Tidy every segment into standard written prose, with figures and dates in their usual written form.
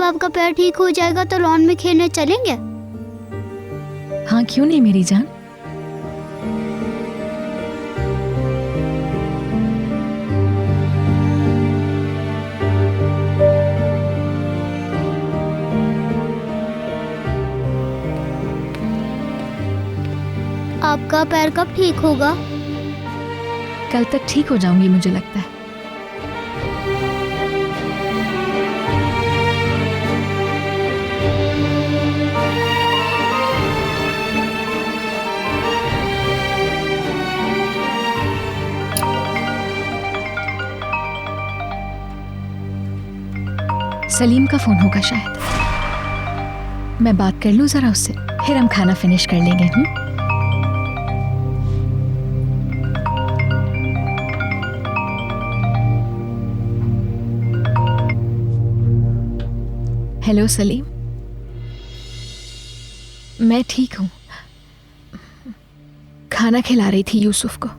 आपका पैर ठीक हो जाएगा तो लॉन में खेलने चलेंगे? हाँ, क्यों नहीं मेरी जान। आपका पैर कब ठीक होगा? कल तक ठीक हो जाऊंगी मुझे लगता है। सलीम का फोन होगा शायद। मैं बात कर लूं जरा उससे, फिर हम खाना फिनिश कर लेंगे। हेलो सलीम, मैं ठीक हूं। खाना खिला रही थी यूसुफ को।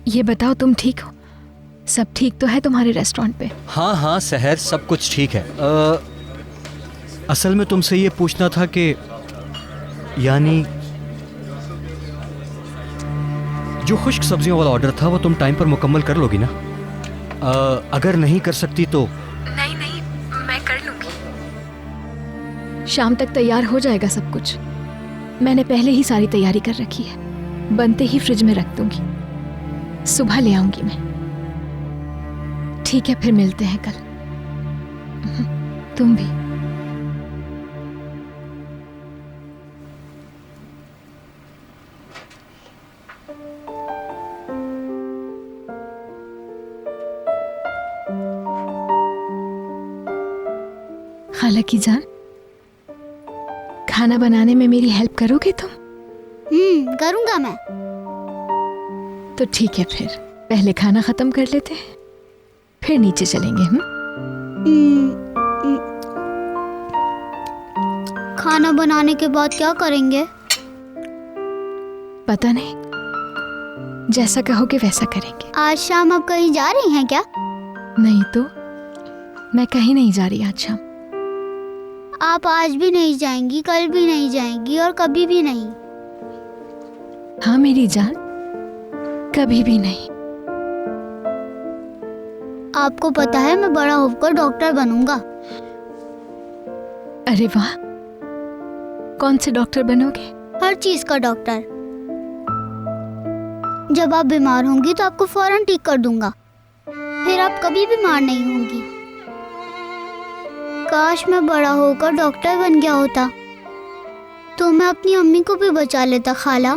ये बताओ तुम ठीक हो? सब ठीक तो है तुम्हारे रेस्टोरेंट पे? हाँ हाँ सहर, सब कुछ ठीक है। असल में तुमसे ये पूछना था कि यानी जो खुश्क सब्जियों वाला ऑर्डर था वो तुम टाइम पर मुकम्मल कर लोगी ना? अगर नहीं कर सकती तो? नहीं नहीं, मैं कर लूंगी। शाम तक तैयार हो जाएगा सब कुछ। मैंने पहले ही सारी तैयारी कर रखी है, बनते ही फ्रिज में रख दूंगी। सुबह ले आऊंगी मैं। ठीक है, फिर मिलते हैं कल। तुम भी। खाला की जान, खाना बनाने में मेरी हेल्प करोगे तुम? करूंगा मैं। तो ठीक है, फिर पहले खाना खत्म कर लेते हैं, फिर नीचे चलेंगे। खाना बनाने के बाद क्या करेंगे? पता नहीं, जैसा कहोगे वैसा करेंगे। आज शाम आप कहीं जा रही हैं क्या? नहीं तो, मैं कहीं नहीं जा रही आज शाम। आप आज भी नहीं जाएंगी, कल भी नहीं जाएंगी और कभी भी नहीं? हाँ मेरी जान, कभी भी नहीं। आपको पता है मैं बड़ा होकर डॉक्टर बनूंगा। अरे वाह, कौन से डॉक्टर बनोगे? हर चीज का डॉक्टर। जब आप बीमार होंगी तो आपको फौरन ठीक कर दूंगा, फिर आप कभी बीमार नहीं होंगी। काश मैं बड़ा होकर डॉक्टर बन गया होता, तो मैं अपनी अम्मी को भी बचा लेता। खाला,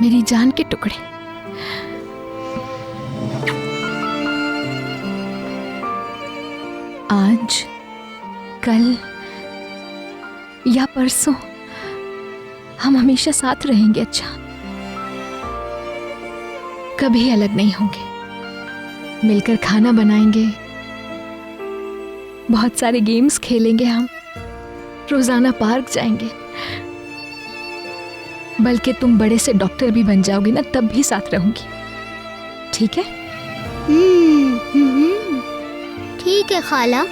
मेरी जान के टुकड़े, आज, कल या परसों हम हमेशा साथ रहेंगे। अच्छा, कभी अलग नहीं होंगे। मिलकर खाना बनाएंगे, बहुत सारे गेम्स खेलेंगे, हम रोजाना पार्क जाएंगे। बल्कि तुम बड़े से डॉक्टर भी बन जाओगी ना, तब भी साथ रहूंगी। ठीक है? ठीक है खाला।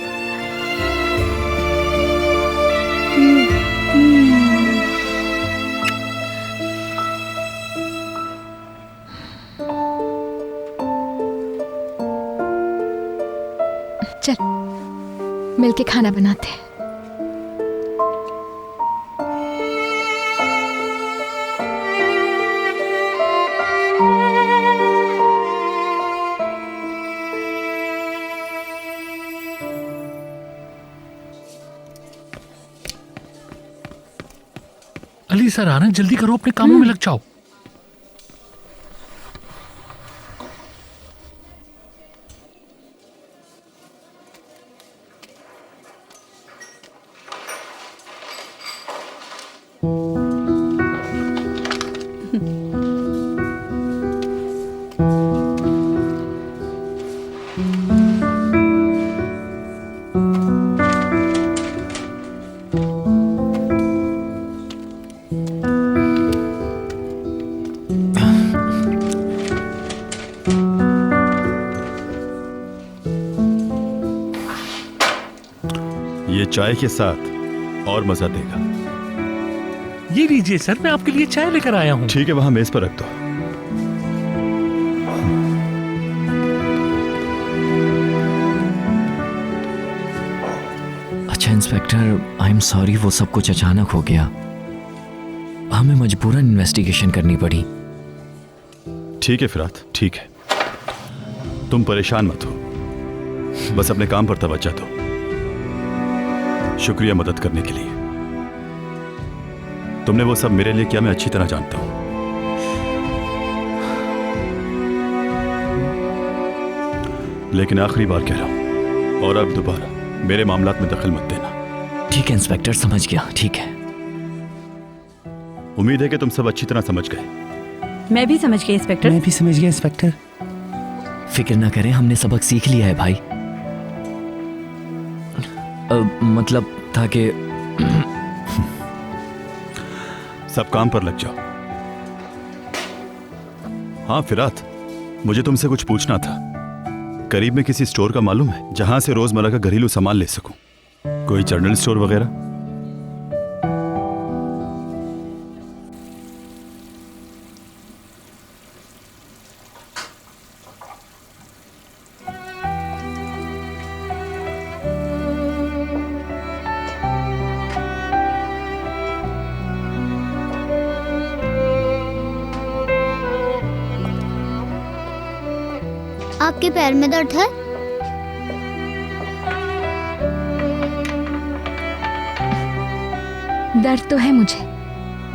चल मिलके खाना बनाते हैं। अली सर आना, जल्दी करो, अपने कामों में लग जाओ। चाय के साथ और मजा देगा। ये लीजिए सर, मैं आपके लिए चाय लेकर आया हूँ। ठीक है, वहां मेज पर रख दो। अच्छा इंस्पेक्टर, आई एम सॉरी, वो सब कुछ अचानक हो गया। हमें मजबूरन इन्वेस्टिगेशन करनी पड़ी। ठीक है फिरात, ठीक है, तुम परेशान मत हो, बस अपने काम पर तवज्जो दो। शुक्रिया मदद करने के लिए। तुमने वो सब मेरे लिए किया, मैं अच्छी तरह जानता हूं। लेकिन आखिरी बार कह रहा हूं, और अब दोबारा मेरे मामलात में दखल मत देना। ठीक है इंस्पेक्टर, समझ गया, ठीक है। उम्मीद है कि तुम सब अच्छी तरह समझ गए। मैं भी समझ गई इंस्पेक्टर। मैं भी समझ गया इंस्पेक्टर। फिक्र ना करें, हमने सबक सीख लिया है भाई। मतलब था कि सब काम पर लग जाओ। हाँ फिरात, मुझे तुमसे कुछ पूछना था। करीब में किसी स्टोर का मालूम है जहां से रोजमर्रा का घरेलू सामान ले सकूं? कोई जनरल स्टोर वगैरह? आपके पैर में दर्द है? दर्द तो है मुझे,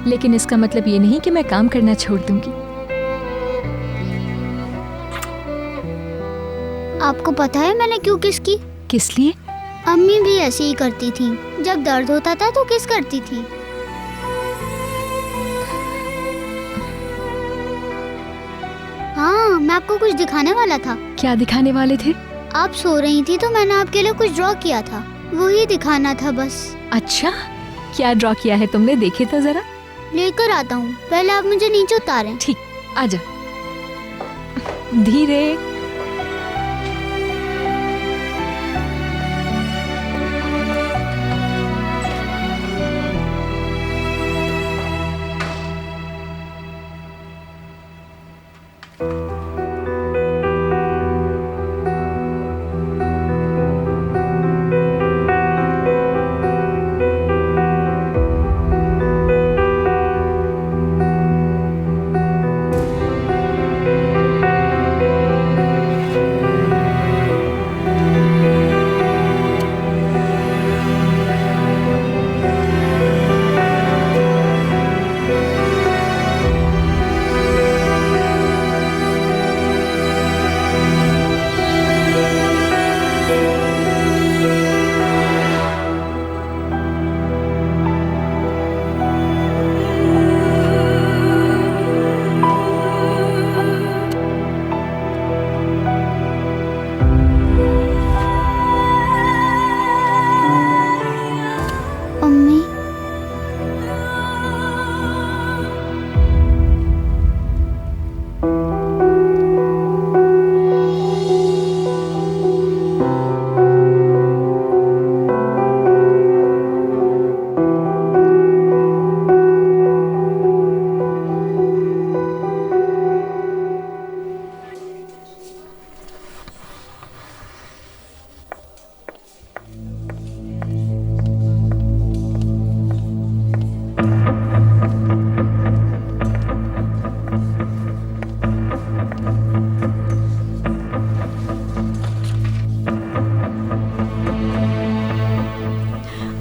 लेकिन इसका मतलब ये नहीं कि मैं काम करना छोड़ दूंगी। आपको पता है मैंने क्यों किस की? किस लिए? अम्मी भी ऐसे ही करती थी, जब दर्द होता था तो किस करती थी। हाँ, मैं आपको कुछ दिखाने वाला था। क्या दिखाने वाले थे? आप सो रही थी तो मैंने आपके लिए कुछ ड्रॉ किया था, वही दिखाना था बस। अच्छा, क्या ड्रॉ किया है तुमने? देखे तो जरा। लेकर आता हूँ, पहले आप मुझे नीचे उतारें। ठीक, आजा। धीरे।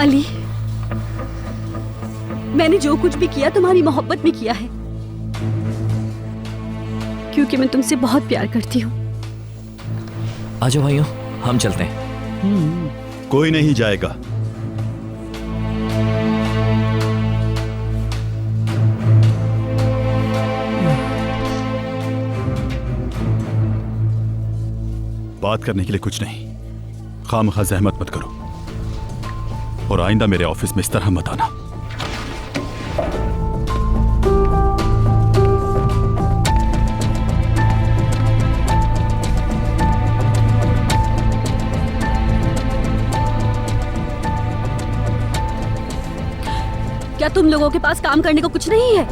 अली, मैंने जो कुछ भी किया तुम्हारी मोहब्बत में किया है, क्योंकि मैं तुमसे बहुत प्यार करती हूँ। आ जाओ भाइयों, हम चलते हैं। कोई नहीं जाएगा। बात करने के लिए कुछ नहीं, खामखा जहमत मत करो, और आइंदा मेरे ऑफिस में इस तरह मत आना। क्या तुम लोगों के पास काम करने को कुछ नहीं है?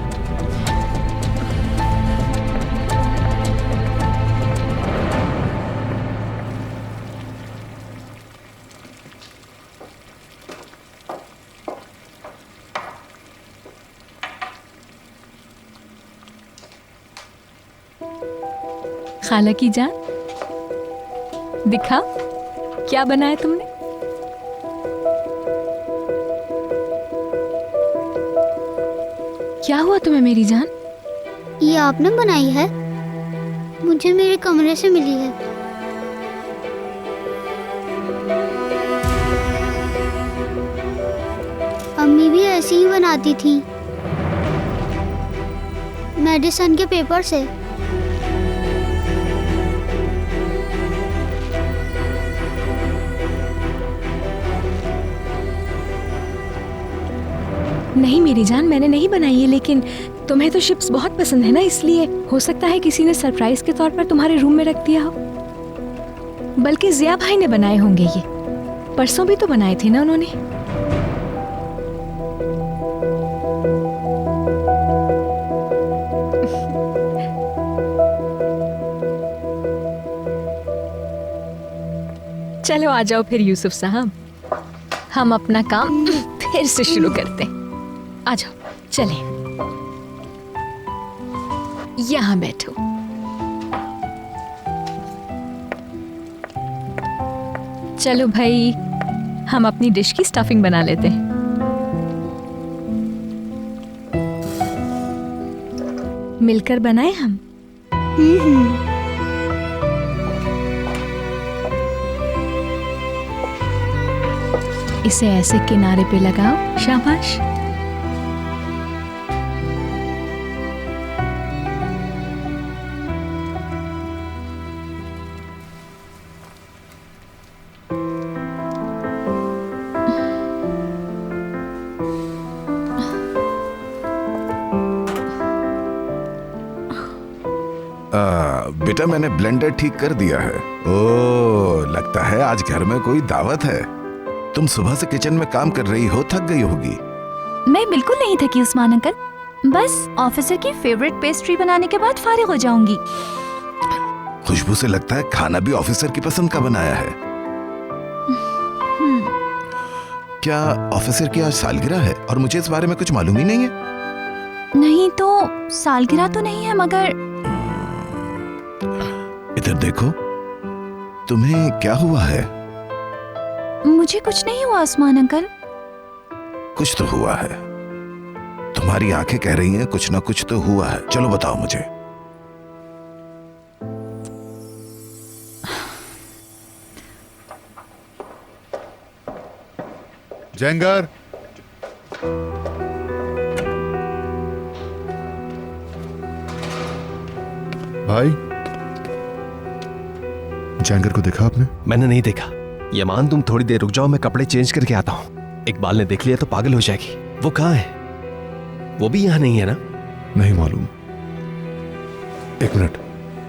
खाला की जान, दिखा क्या बनाया तुमने। क्या हुआ तुम्हें मेरी जान? ये आपने बनाई है? मुझे मेरे कमरे से मिली है। अम्मी भी ऐसी ही बनाती थी, मेडिसिन के पेपर से। नहीं मेरी जान, मैंने नहीं बनाई है, लेकिन तुम्हें तो चिप्स बहुत पसंद है ना, इसलिए हो सकता है किसी ने सरप्राइज के तौर पर तुम्हारे रूम में रख दिया हो। बल्कि जिया भाई ने बनाए होंगे ये, परसों भी तो बनाए थे ना उन्होंने। चलो आ जाओ फिर यूसुफ साहब, हम अपना काम फिर से शुरू करते हैं। आ जाओ, चले यहां बैठो। चलो भाई, हम अपनी डिश की स्टफिंग बना लेते हैं। मिलकर बनाए हम। इसे ऐसे किनारे पे लगाओ, शाबाश। बेटा, मैंने ब्लेंडर ठीक कर दिया है। ओह, लगता है आज घर में कोई दावत है। तुम सुबह से किचन में काम कर रही हो, थक गई होगी। मैं बिल्कुल नहीं थकी उस्मान अंकल, बस ऑफिसर की फेवरेट पेस्ट्री बनाने के बाद फारिग हो जाऊंगी। खुशबू से लगता है खाना भी ऑफिसर की पसंद का बनाया है। क्या ऑफिसर की आज सालगिरह है और मुझे इस बारे में कुछ मालूम ही नहीं है? नहीं तो सालगिरह तो नहीं है, मगर इधर देखो, तुम्हें क्या हुआ है? मुझे कुछ नहीं हुआ उस्मान अंकल। कुछ तो हुआ है। तुम्हारी आंखें कह रही हैं कुछ ना कुछ तो हुआ है। चलो बताओ मुझे। जैंगर, भाई, जैंगर को देखा आपने? मैंने नहीं देखा। यमान, तुम थोड़ी देर रुक जाओ, मैं कपड़े चेंज करके आता हूँ। इकबाल ने देख लिया तो पागल हो जाएगी। वो कहाँ है? वो भी यहाँ नहीं है ना? नहीं मालूम। एक मिनट,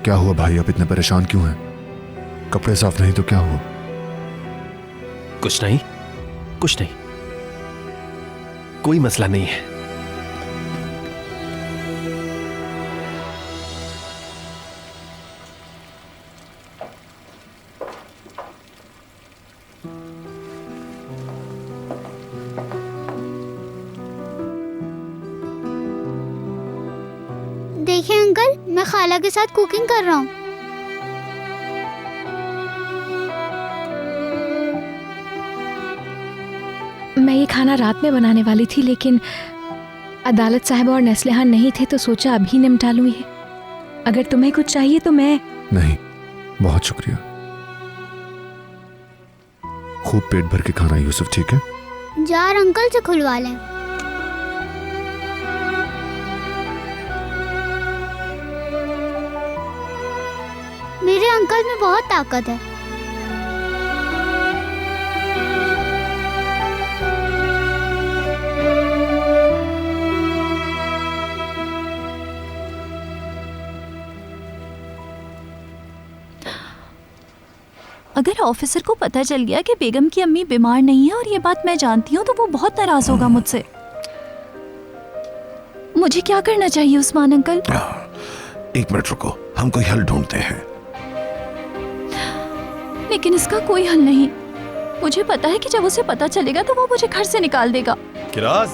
क्या हुआ भाई? आप इतने परेशान क्यों हैं? कपड़े साफ नहीं तो क्या हुआ? कुछ नहीं, कुछ नहीं, कोई मसला नहीं है। देखिए अंकल, मैं खाला के साथ कुकिंग कर रहा हूँ। मैं ये खाना रात में बनाने वाली थी, लेकिन अदालत साहब और नेस्लिहान नहीं थे तो सोचा अभी निपटा लूं ये। अगर तुम्हें कुछ चाहिए तो मैं... नहीं, बहुत शुक्रिया। खूब पेट भर के खाना यूसुफ, ठीक है? जार अंकल से खुलवा लें। मेरे अंकल में बहुत ताकत है। अगर ऑफिसर को पता चल गया कि बेगम की अम्मी बीमार नहीं है और ये बात मैं जानती हूँ तो वो बहुत नाराज होगा मुझसे। मुझे क्या करना चाहिए उस्मान अंकल? एक मिनट रुको, हम कोई हल ढूंढते हैं। लेकिन इसका कोई हल नहीं। मुझे पता है कि जब उसे पता चलेगा तो वो मुझे घर से निकाल देगा। किराज,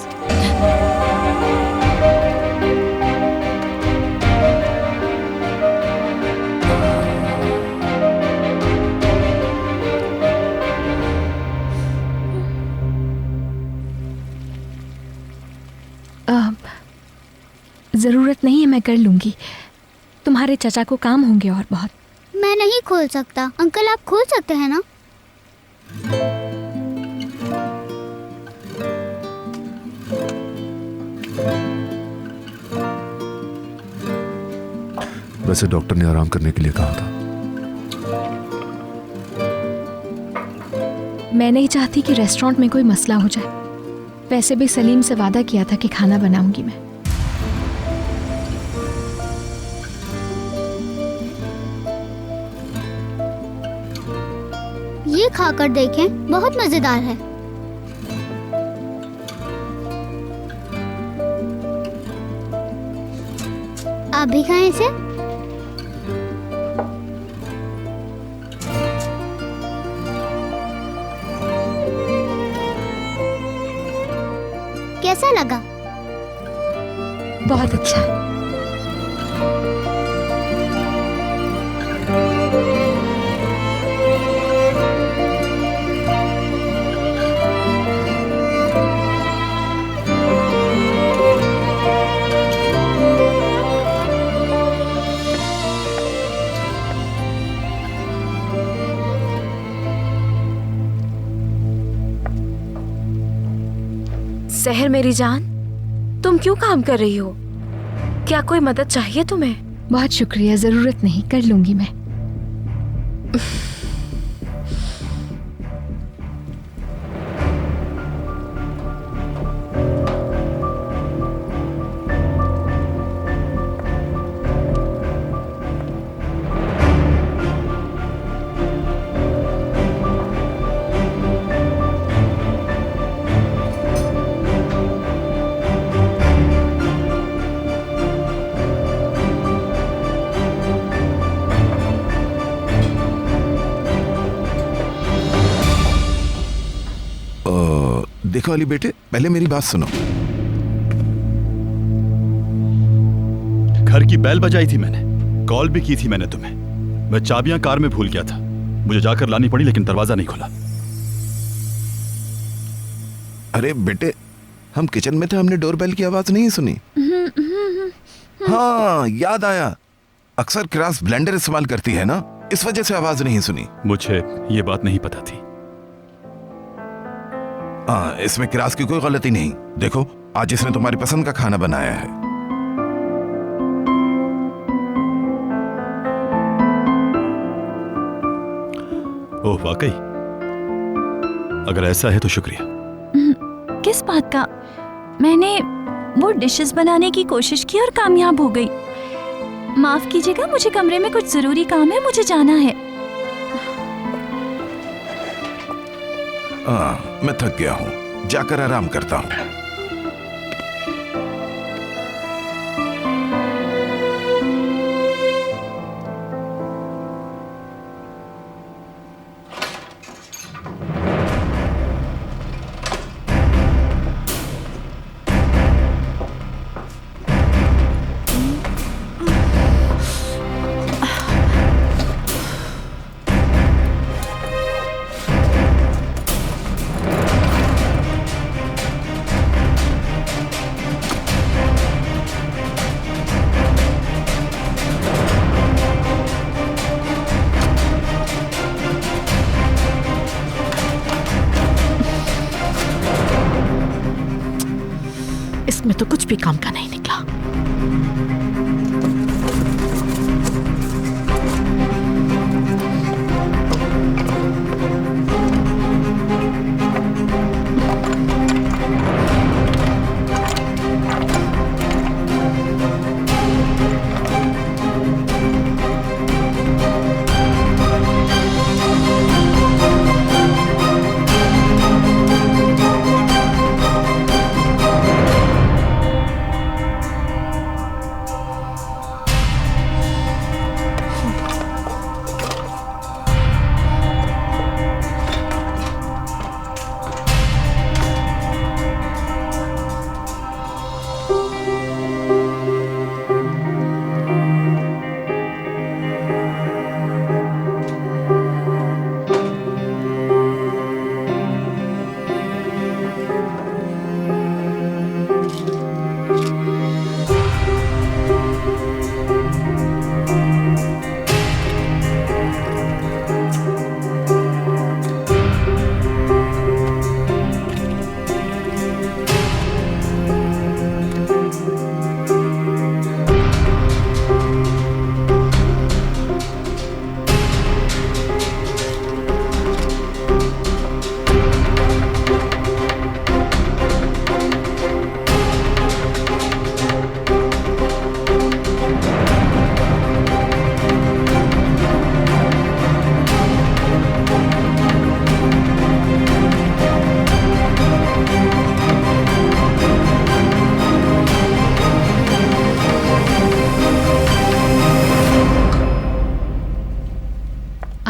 जरूरत नहीं है, मैं कर लूंगी। तुम्हारे चचा को काम होंगे और बहुत। मैं नहीं खोल सकता। अंकल आप खोल सकते हैं ना? वैसे डॉक्टर ने आराम करने के लिए कहा था। मैं नहीं चाहती कि रेस्टोरेंट में कोई मसला हो जाए। वैसे भी सलीम से वादा किया था कि खाना बनाऊंगी मैं। ये खाकर देखें, बहुत मजेदार है। आप भी खाएं इसे। कैसा लगा? बहुत अच्छा। सहर मेरी जान, तुम क्यों काम कर रही हो? क्या कोई मदद चाहिए तुम्हें? बहुत शुक्रिया, जरूरत नहीं, कर लूंगी मैं। देखो अली बेटे, पहले मेरी बात सुनो। घर की बेल बजाई थी मैंने, कॉल भी की थी मैंने तुम्हें। मैं चाबियां कार में भूल गया था, मुझे जाकर लानी पड़ी, लेकिन दरवाजा नहीं खुला। अरे बेटे, हम किचन में थे, हमने डोरबेल की आवाज नहीं सुनी। हाँ याद आया, अक्सर किरास ब्लेंडर इस्तेमाल करती है ना, इस वजह से आवाज नहीं सुनी। मुझे ये बात नहीं पता थी। हाँ, इसमें किरास की कोई गलती नहीं। देखो, आज इसने तुम्हारी पसंद का खाना बनाया है। ओह वाकई, अगर ऐसा है तो शुक्रिया। किस बात का? मैंने वो डिशेस बनाने की कोशिश की और कामयाब हो गई। माफ कीजिएगा, मुझे कमरे में कुछ जरूरी काम है, मुझे जाना है। मैं थक गया हूं, जाकर आराम करता हूं। इसमें तो कुछ भी काम का नहीं निकला।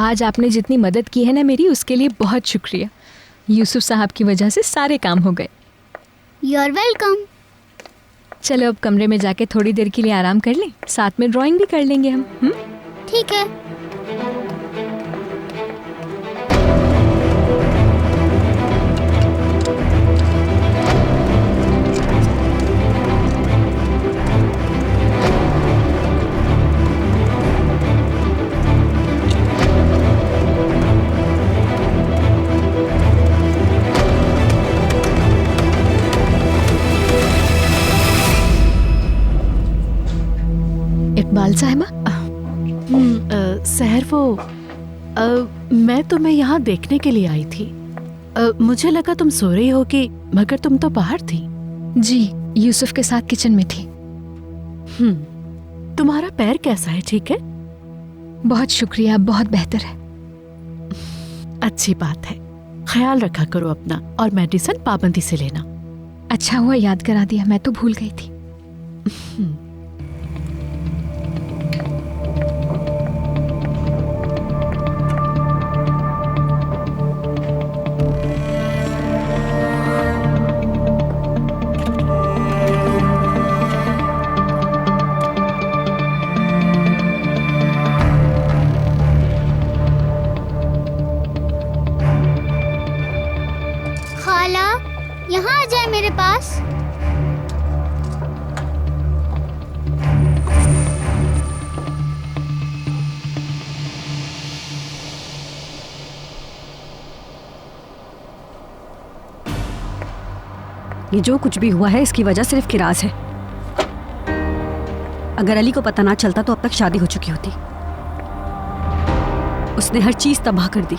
आज आपने जितनी मदद की है ना मेरी, उसके लिए बहुत शुक्रिया। यूसुफ साहब की वजह से सारे काम हो गए। You are welcome. चलो अब कमरे में जाके थोड़ी देर के लिए आराम कर लें, साथ में ड्राइंग भी कर लेंगे हम। ठीक है। इकबाल साहिबा, सहर वो मैं तुम्हें यहाँ देखने के लिए आई थी। मुझे लगा तुम सो रही होगी, मगर तुम तो बाहर थी। जी, यूसुफ के साथ किचन में थी। तुम्हारा पैर कैसा है? ठीक है? बहुत शुक्रिया, बहुत बेहतर है। अच्छी बात है, ख्याल रखा करो अपना, और मेडिसिन पाबंदी से लेना। अच्छा हुआ याद करा दिया, मैं तो भूल गई थी। खाला, यहाँ आ जाए मेरे पास। ये जो कुछ भी हुआ है इसकी वजह सिर्फ किराज है। अगर अली को पता ना चलता तो अब तक शादी हो चुकी होती। उसने हर चीज तबाह कर दी,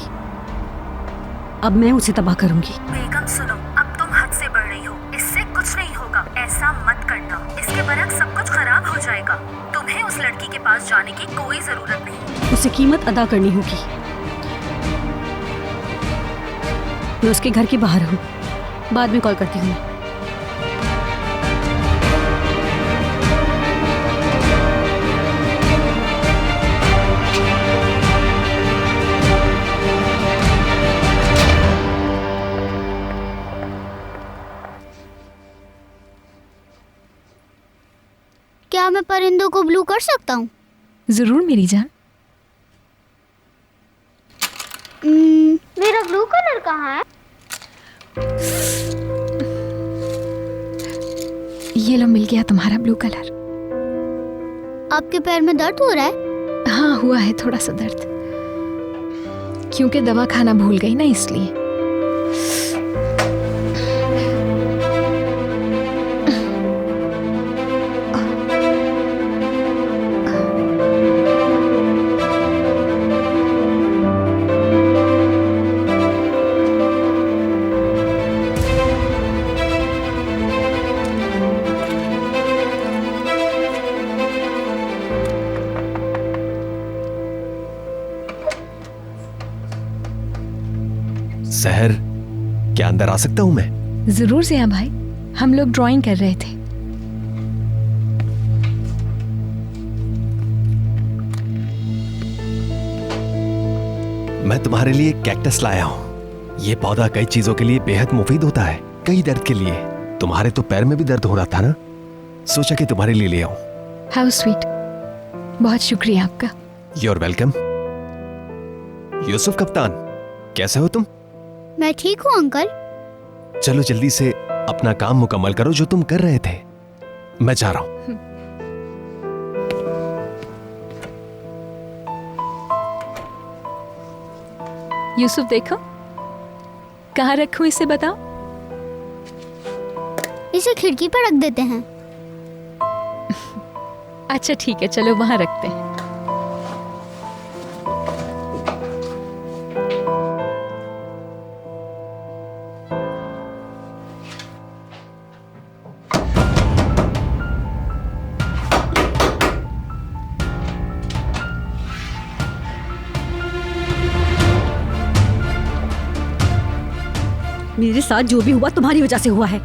अब मैं उसे तबाह करूंगी। बेगम सुनो, अब तुम हद से बढ़ रही हो। इससे कुछ नहीं होगा, ऐसा मत करना। इसके बरक्स सब कुछ खराब हो जाएगा। तुम्हें उस लड़की के पास जाने की कोई जरूरत नहीं। उसे कीमत अदा करनी होगी। मैं उसके घर के बाहर हूँ, बाद में कॉल करती हूँ। क्या मैं परिंदों को ब्लू कर सकता हूँ? जरूर मेरी जान। मेरा ब्लू कलर कहाँ है? ये लो, मिल गया तुम्हारा ब्लू कलर। आपके पैर में दर्द हो रहा है? हाँ, हुआ है थोड़ा सा दर्द, क्योंकि दवा खाना भूल गई ना, इसलिए। सहर, क्या अंदर आ सकता हूं मैं? जरूर जिया भाई, हम लोग ड्राइंग कर रहे थे। मैं तुम्हारे लिए कैक्टस लाया हूं। ये पौधा कई चीजों के लिए बेहद मुफीद होता है, कई दर्द के लिए। तुम्हारे तो पैर में भी दर्द हो रहा था ना, सोचा कि तुम्हारे लिए ले आऊं। हाउ स्वीट, बहुत शुक्रिया आपका। Your welcome. यूसुफ कप्तान, कैसे हो तुम? मैं ठीक हूँ अंकल। चलो जल्दी से अपना काम मुकम्मल करो जो तुम कर रहे थे। मैं जा रहा हूं। यूसुफ देखो, कहाँ रखूं इसे, बताओ। इसे खिड़की पर रख देते हैं। अच्छा ठीक है, चलो वहां रखते हैं। मेरे साथ जो भी हुआ तुम्हारी वजह से हुआ है।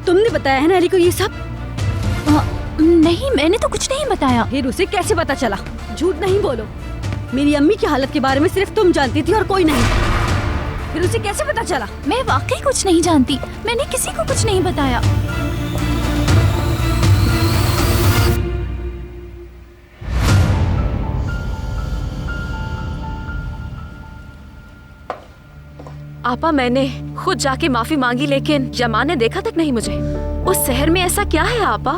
तुमने बताया है ना अली को ये सब? नहीं, मैंने तो कुछ नहीं बताया। फिर उसे कैसे पता चला? झूठ नहीं बोलो। मेरी अम्मी की हालत के बारे में सिर्फ तुम जानती थी और कोई नहीं। फिर उसे कैसे पता चला? मैं वाकई कुछ नहीं जानती, मैंने किसी को कुछ नहीं बताया। आपा, मैंने खुद जाके माफी मांगी, लेकिन यमान ने देखा तक नहीं मुझे। उस शहर में ऐसा क्या है आपा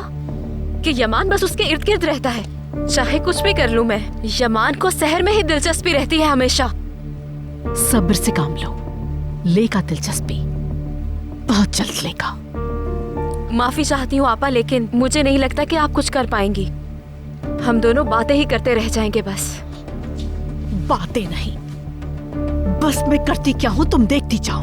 कि यमान बस उसके इर्द गिर्द रहता है? चाहे कुछ भी कर लूं मैं, यमान को शहर में ही दिलचस्पी रहती है हमेशा। सब्र से काम लो, लेगा दिलचस्पी, बहुत जल्द लेगा। माफी चाहती हूँ आपा, लेकिन मुझे नहीं लगता कि आप कुछ कर पाएंगी। हम दोनों बातें ही करते रह जाएंगे बस। बातें नहीं, बस मैं करती क्या हूँ तुम देखती जाओ।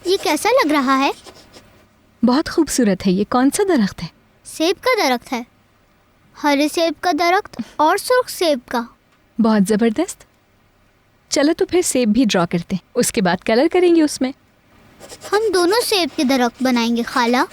ये कैसा लग रहा है? बहुत खूबसूरत है। ये कौन सा दरख्त है? सेब का दरख्त है। हरे सेब का दरख्त और सुर्ख सेब का। बहुत जबरदस्त। चलो तो फिर सेब भी ड्रॉ करते हैं, उसके बाद कलर करेंगे उसमें। हम दोनों सेब के दरख्त बनाएंगे खाला।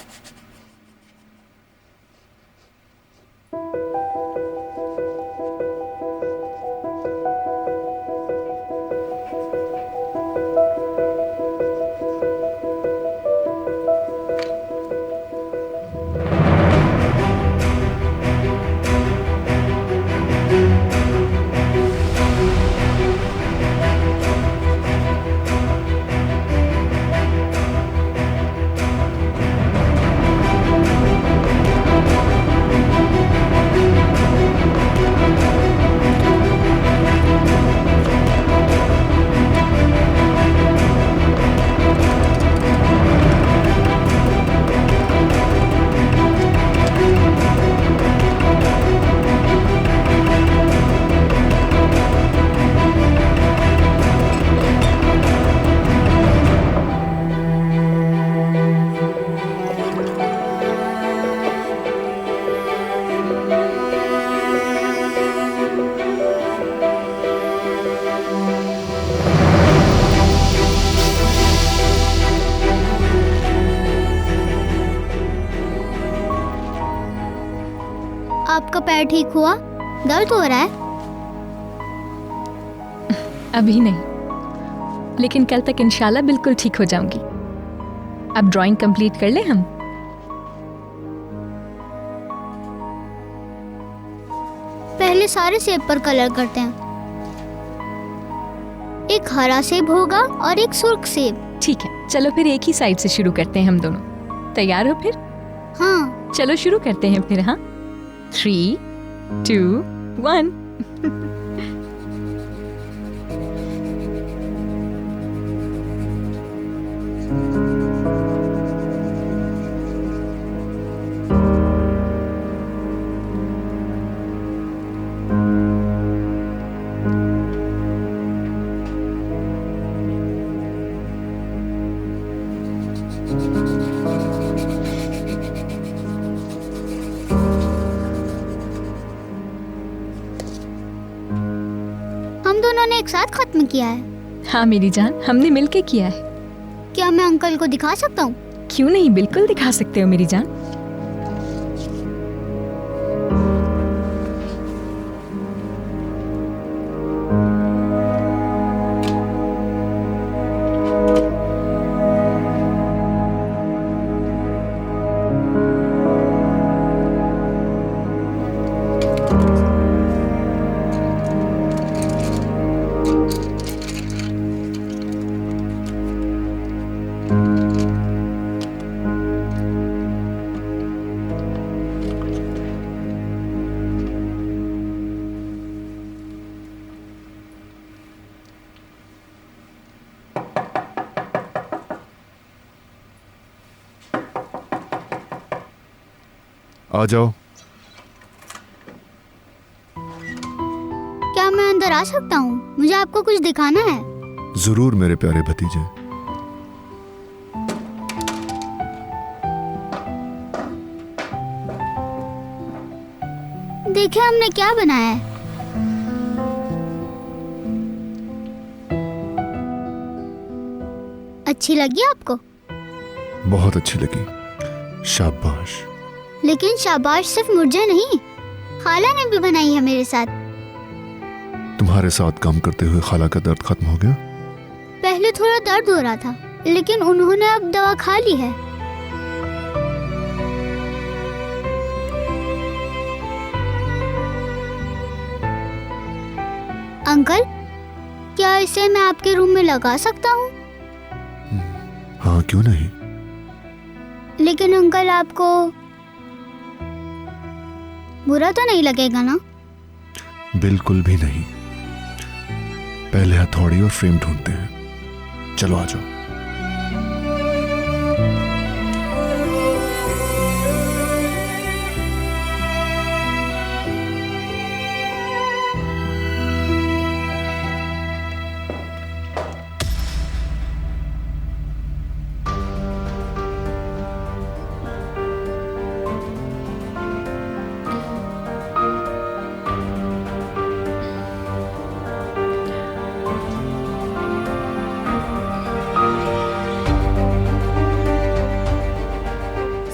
आपका पैर ठीक हुआ? दर्द हो रहा है? अभी नहीं, लेकिन कल तक इंशाल्लाह बिल्कुल ठीक हो जाऊंगी। अब ड्राइंग कंप्लीट कर ले हम। पहले सारे सेब पर कलर करते हैं। एक हरा सेब होगा और एक सुर्ख सेब। ठीक है, चलो फिर एक ही साइड से शुरू करते हैं हम दोनों। तैयार हो फिर? हाँ। चलो शुरू करते हैं फिर। हाँ, 3, 2, 1। हम दोनों ने एक साथ खत्म किया है। हाँ मेरी जान, हमने मिलके किया है। क्या मैं अंकल को दिखा सकता हूँ? क्यों नहीं, बिल्कुल दिखा सकते हो मेरी जान। आ जाओ। क्या मैं अंदर आ सकता हूँ? मुझे आपको कुछ दिखाना है। जरूर मेरे प्यारे भतीजे। देखिए हमने क्या बनाया है। अच्छी लगी आपको? बहुत अच्छी लगी। शाबाश। लेकिन शाबाश सिर्फ मुझे नहीं, खाला ने भी बनाई है मेरे साथ। तुम्हारे साथ काम करते हुए खाला का दर्द खत्म हो गया? पहले थोड़ा दर्द हो रहा था, लेकिन उन्होंने अब दवा खा ली है। अंकल, क्या इसे मैं आपके रूम में लगा सकता हूँ? हाँ, क्यों नहीं। लेकिन अंकल, आपको बुरा तो नहीं लगेगा ना? बिल्कुल भी नहीं। पहले हथौड़ी और फ्रेम ढूंढते हैं। चलो आ जाओ।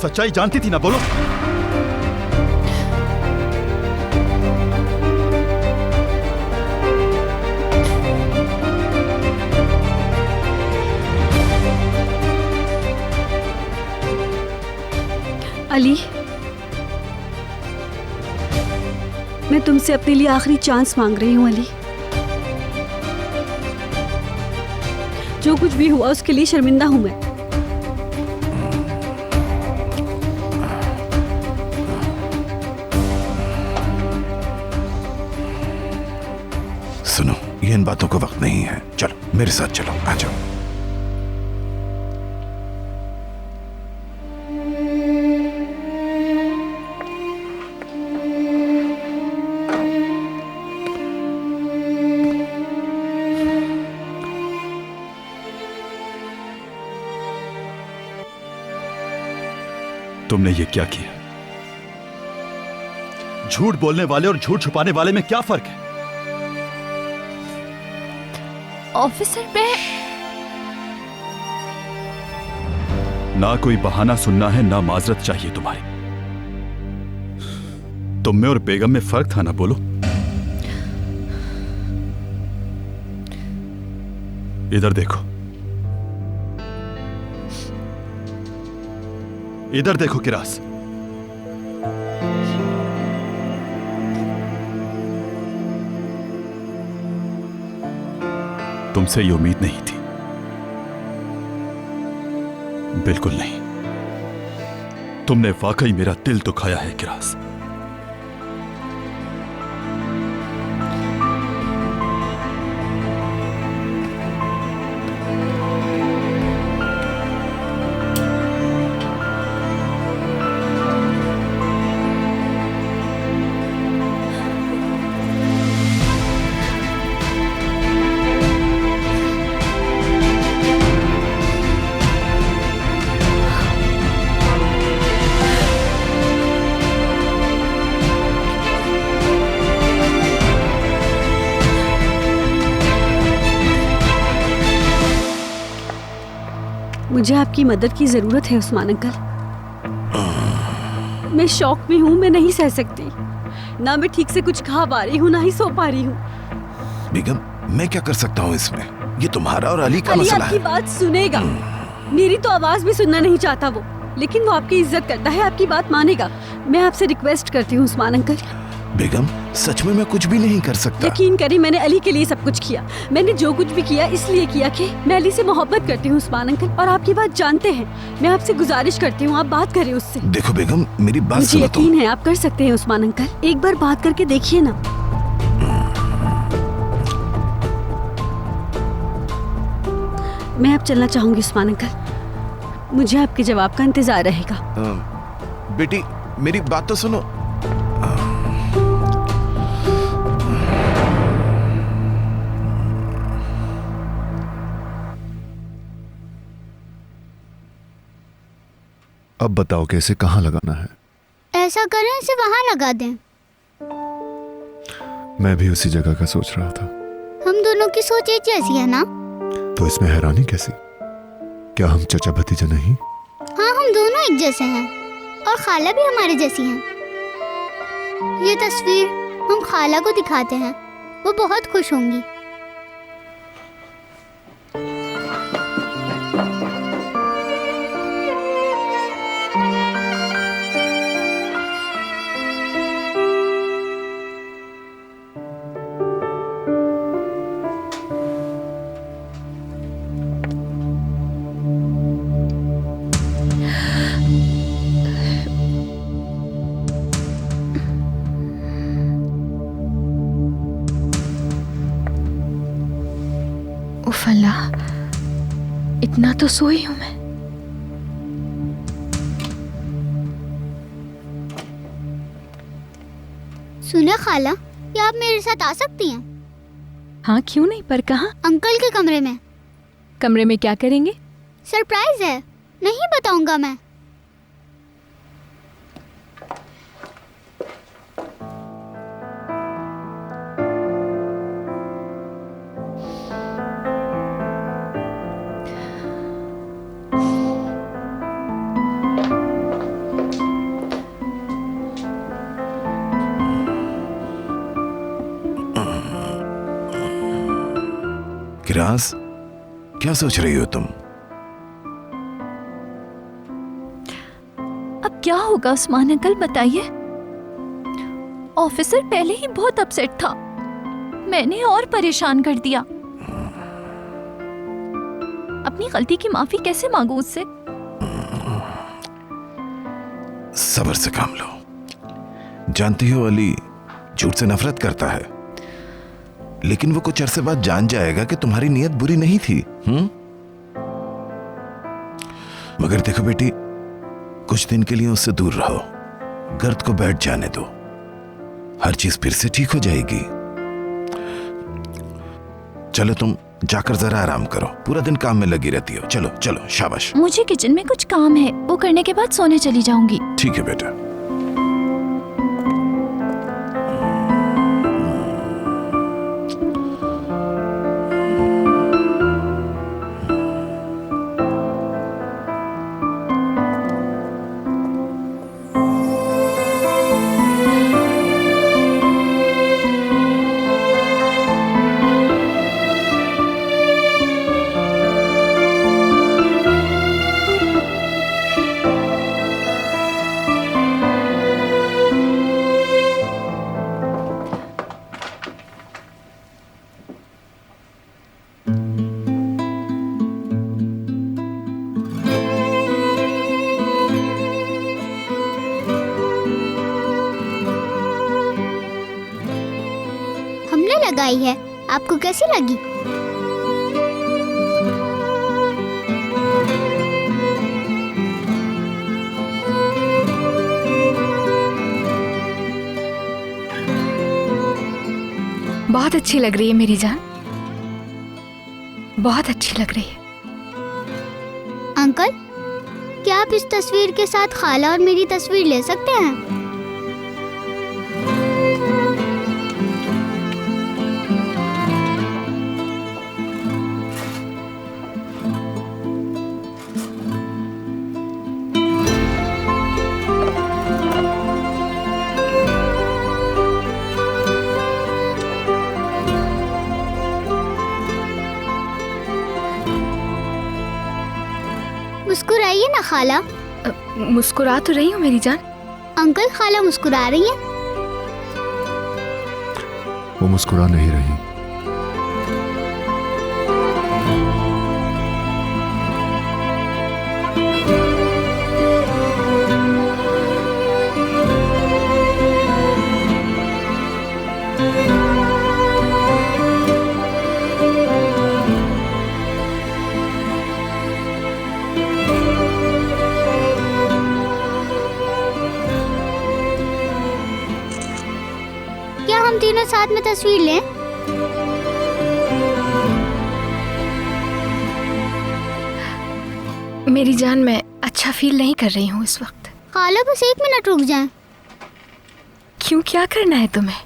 सच्चाई जानती थी ना, बोलो। अली, मैं तुमसे अपने लिए आखिरी चांस मांग रही हूँ अली। जो कुछ भी हुआ उसके लिए शर्मिंदा हूं मैं। सुनो, ये इन बातों का वक्त नहीं है। चलो मेरे साथ चलो, आ जाओ। तुमने ये क्या किया? झूठ बोलने वाले और झूठ छुपाने वाले में क्या फर्क है? ऑफिसर, मैं ना कोई बहाना सुनना है, ना माजरत चाहिए तुम्हारी। तुम में और बेगम में फर्क था ना, बोलो। इधर देखो, इधर देखो किरास। तुमसे ये उम्मीद नहीं थी, बिल्कुल नहीं। तुमने वाकई मेरा दिल दुखाया है किरास। मुझे आपकी मदद की जरूरत है उस्मान अंकल। मैं शौक में हूँ, मैं नहीं सह सकती। ना मैं ठीक से कुछ खा पा रही हूँ, ना ही सो पा रही हूँ। बेगम, मैं क्या कर सकता हूँ इसमें? ये तुम्हारा और अली का अली मसला आपकी है। बात सुनेगा। मेरी तो आवाज भी सुनना नहीं चाहता वो, लेकिन वो आपकी इज्जत करता है, आपकी बात मानेगा। मैं आपसे रिक्वेस्ट करती हूँ उस्मान अंकल। बेगम, सच में मैं कुछ भी नहीं कर सकता। यकीन करिए, मैंने अली के लिए सब कुछ किया। मैंने जो कुछ भी किया इसलिए किया कि मैं अली से मोहब्बत करती हूँ उस्मान अंकल, और आपकी बात जानते हैं। मैं आपसे गुजारिश करती हूँ, आप बात करें उससे। देखो बेगम, मेरी बात मुझे सुनो तुम। यकीन है आप कर सकते हैं उस्मान अंकल। एक बार बात करके देखिए ना। मैं अब चलना चाहूंगी उस्मान अंकल। मुझे आपके जवाब का इंतजार रहेगा। बेटी, मेरी बात तो सुनो। अब बताओ कि इसे कहाँ लगाना है? ऐसा करें, इसे वहां लगा दें। मैं भी उसी जगह का सोच रहा था। हम दोनों की सोच एक जैसी है ना? तो इसमें हैरानी कैसी? क्या हम चचा भतीजा नहीं? हाँ, हम दोनों एक जैसे हैं और खाला भी हमारे जैसी हैं। ये तस्वीर हम खाला को दिखाते हैं, वो बहुत खुश होंगी। उफ अल्लाह, इतना तो सोई हूं मैं। सुने खाला, क्या आप मेरे साथ आ सकती हैं? हाँ क्यों नहीं, पर कहाँ? अंकल के कमरे में। कमरे में क्या करेंगे? सरप्राइज है, नहीं बताऊंगा मैं। किरास, क्या सोच रही हो तुम? अब क्या होगा उस्मान अंकल, बताइए। ऑफिसर पहले ही बहुत अपसेट था, मैंने और परेशान कर दिया। अपनी गलती की माफी कैसे मांगू उससे? सब्र से काम लो। जानती हो अली झूठ से नफरत करता है, लेकिन वो कुछ अरसे बाद जान जाएगा कि तुम्हारी नीयत बुरी नहीं थी। मगर देखो बेटी, कुछ दिन के लिए उससे दूर रहो, गर्द को बैठ जाने दो, हर चीज फिर से ठीक हो जाएगी। चलो तुम जाकर जरा आराम करो, पूरा दिन काम में लगी रहती हो। चलो चलो, शाबाश। मुझे किचन में कुछ काम है, वो करने के बाद सोने चली जाऊंगी। ठीक है बेटा। हमने लगाई है, आपको कैसी लगी? बहुत अच्छी लग रही है मेरी जान, बहुत अच्छी लग रही है। अंकल, क्या आप इस तस्वीर के साथ खाला और मेरी तस्वीर ले सकते हैं? मुस्कुराइए ना खाला। मुस्कुरा तो रही हूँ मेरी जान। अंकल, खाला मुस्कुरा रही है। वो मुस्कुरा नहीं रही। क्या हम तीनों साथ में तस्वीर लें? मेरी जान, मैं अच्छा फील नहीं कर रही हूँ इस वक्त। खाला, बस 1 मिनट रुक जाएं। क्यों, क्या करना है तुम्हें?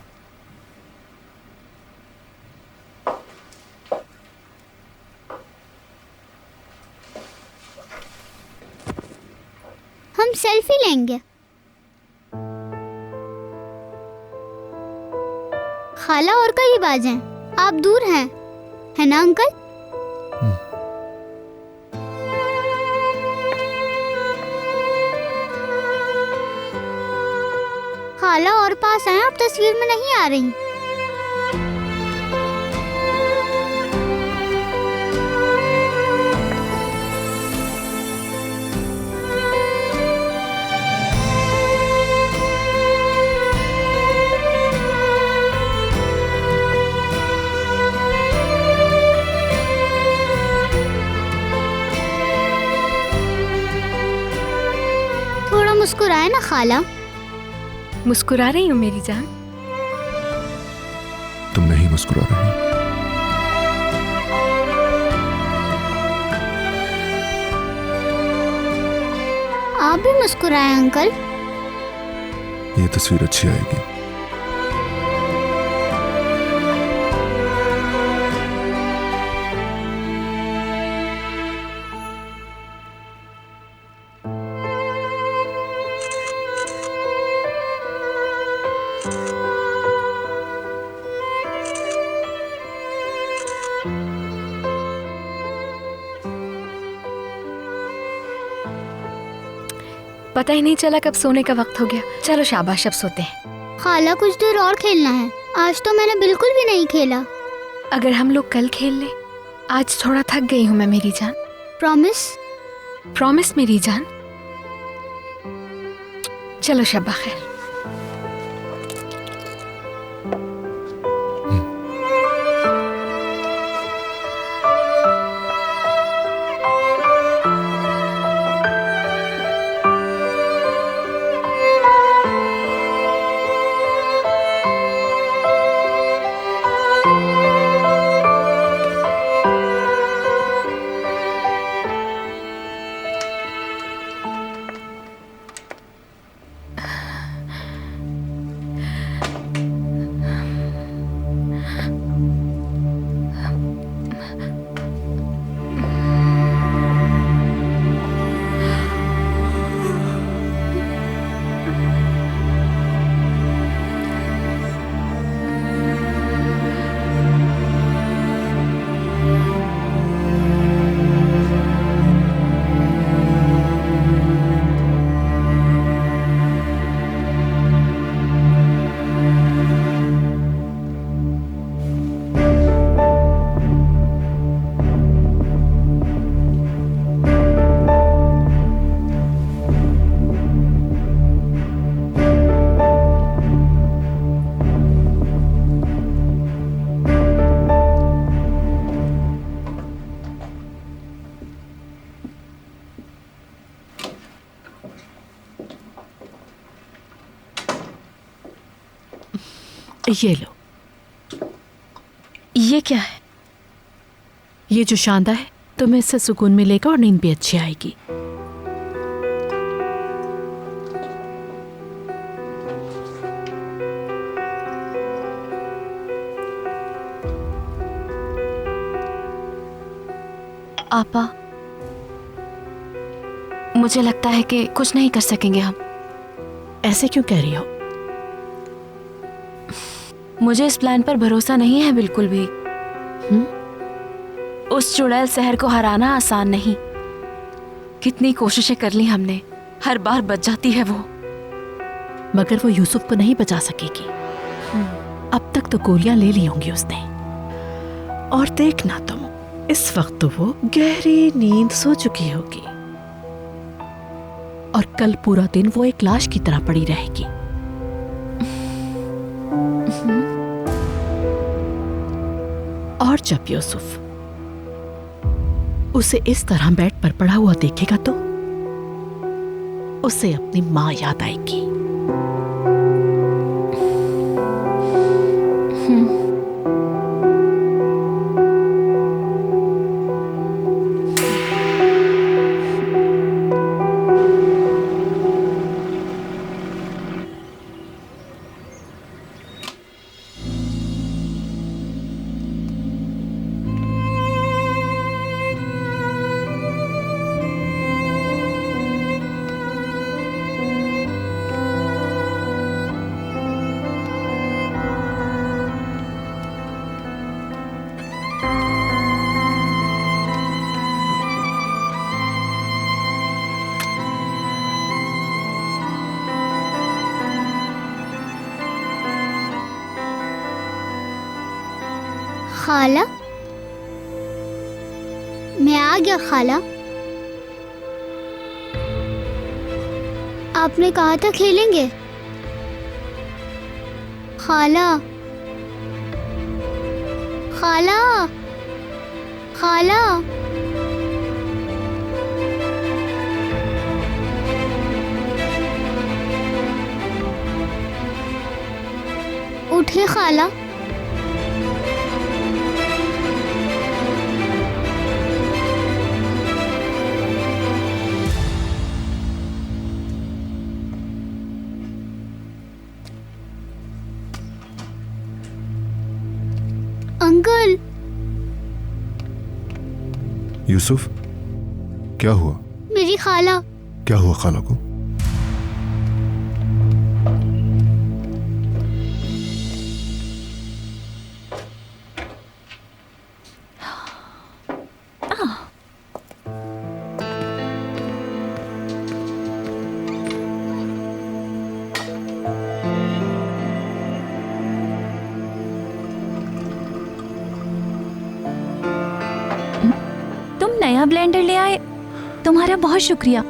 सेल्फी लेंगे। खाला और कई बाज हैं, आप दूर हैं, है ना अंकल? खाला और पास हैं, आप तस्वीर में नहीं आ रही। थोड़ा मुस्कुराए ना खाला। मुस्कुरा रही हूँ मेरी जान। तुम नहीं मुस्कुरा रही। आप भी मुस्कुराए अंकल। ये तस्वीर अच्छी आएगी। पता ही नहीं चला कब सोने का वक्त हो गया। चलो शाबाश, अब सोते हैं। खाला कुछ देर और खेलना है, आज तो मैंने बिल्कुल भी नहीं खेला। अगर हम लोग कल खेल ले। आज थोड़ा थक गई हूँ मैं मेरी जान। प्रॉमिस? प्रॉमिस मेरी जान। चलो शब्बा खैर। ये लो। ये क्या है? ये जो शांदा है, तुम्हें इससे सुकून मिलेगा और नींद भी अच्छी आएगी। आपा, मुझे लगता है कि कुछ नहीं कर सकेंगे हम। ऐसे क्यों कह रही हो? मुझे इस प्लान पर भरोसा नहीं है बिल्कुल भी। उस चुड़ैल शहर को हराना आसान नहीं। कितनी कोशिशें कर ली हमने, हर बार बच जाती है वो। मगर वो यूसुफ को नहीं बचा सकेगी। अब तक तो गोलियां ले ली होंगी उसने। और देखना तुम, इस वक्त तो वो गहरी नींद सो चुकी होगी और कल पूरा दिन वो एक लाश की तरह पड़ी रहेगी। और जब यूसुफ उसे इस तरह बेड पर पड़ा हुआ देखेगा तो उसे अपनी मां याद आएगी। खाला, मैं आ गया खाला। आपने कहा था खेलेंगे। खाला, खाला, खाला। उठे खाला। अंकल। यूसुफ, क्या हुआ? मेरी खाला। क्या हुआ खाला को? नया ब्लेंडर ले आए, तुम्हारा बहुत शुक्रिया।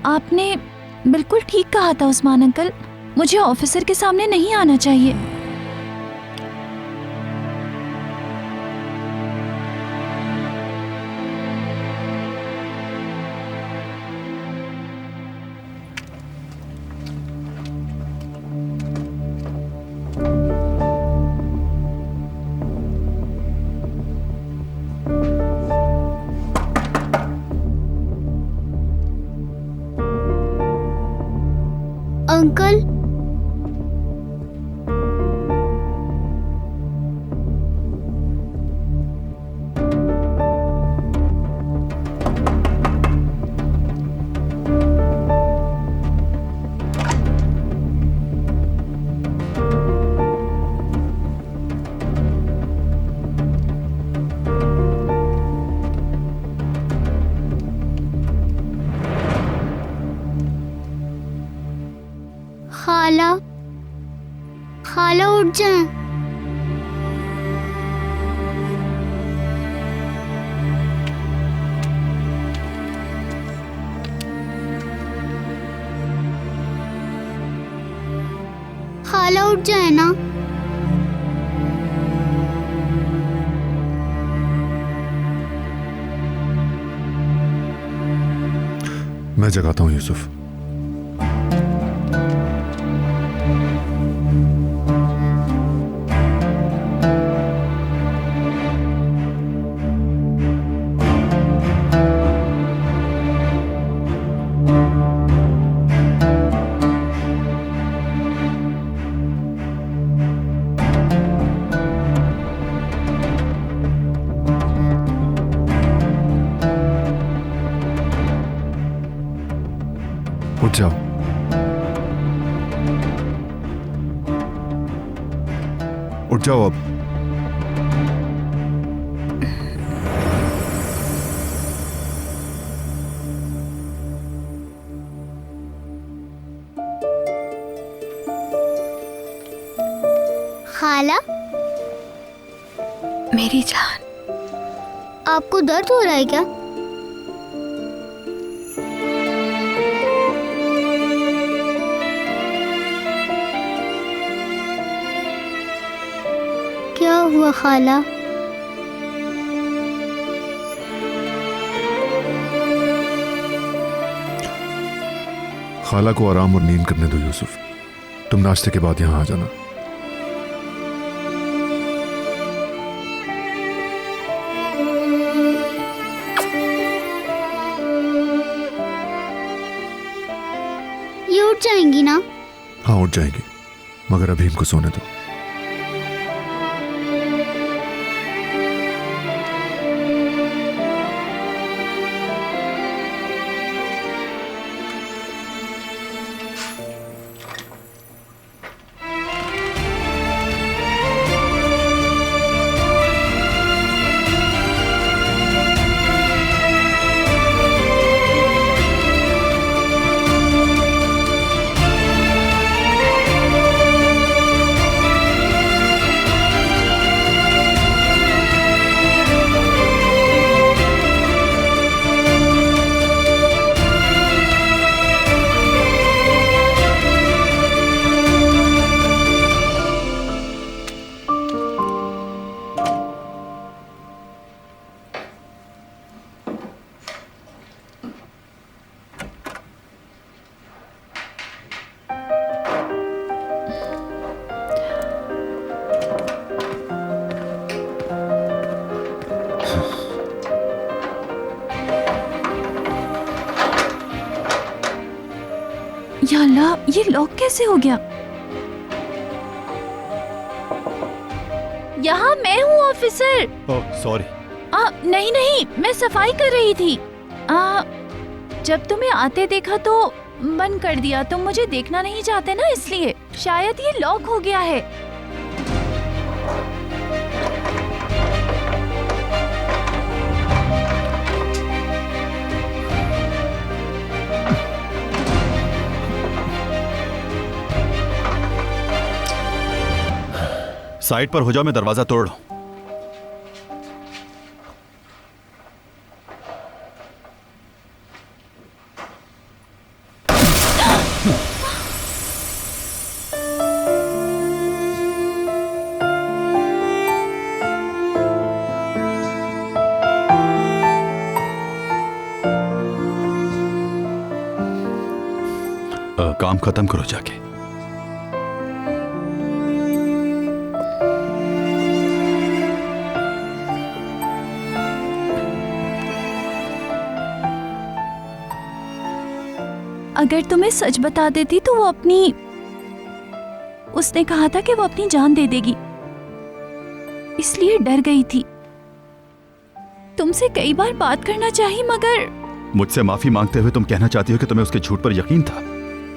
आपने बिल्कुल ठीक कहा था उस्मान अंकल, मुझे ऑफिसर के सामने नहीं आना चाहिए। अंकल, खाला, खाला उठ जाए। खाला उठ जाए ना। मैं जगाता हूँ यूसुफ। उठ जाओ। उठ जाओ अब। खाला, मेरी जान, आपको दर्द हो रहा है क्या? क्या हुआ खाला? खाला को आराम और नींद करने दो यूसुफ। तुम नाश्ते के बाद यहाँ आ जाना। ये उठ जाएंगी ना? हाँ उठ जाएंगी, मगर अभी इनको सोने दो। अल्लाह, ये लॉक कैसे हो गया? यहाँ मैं हूँ ऑफिसर। Oh sorry. नहीं नहीं, मैं सफाई कर रही थी। जब तुम्हें आते देखा तो बंद कर दिया। तुम मुझे देखना नहीं चाहते ना, इसलिए शायद ये लॉक हो गया है। साइड पर हो जाओ, मैं दरवाजा तोड़ लूं। काम खत्म करो जाके। अगर तुम्हें सच बता देती तो वो अपनी, उसने कहा था कि वो अपनी जान दे देगी, इसलिए डर गई थी। तुमसे कई बार बात करना चाहिए, मगर मुझसे माफी मांगते हुए तुम कहना चाहती हो कि तुम्हें उसके झूठ पर यकीन था?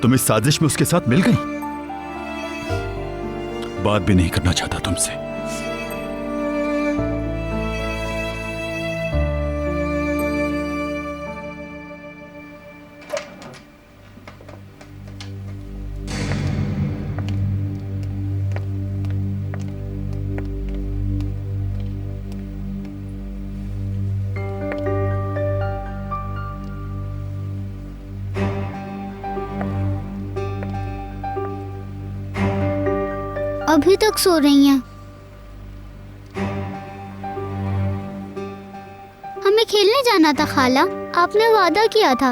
तुम इस साजिश में उसके साथ मिल गई? बात भी नहीं करना चाहता तुमसे। अभी तक सो रही हैं। हमें खेलने जाना था खाला, आपने वादा किया था।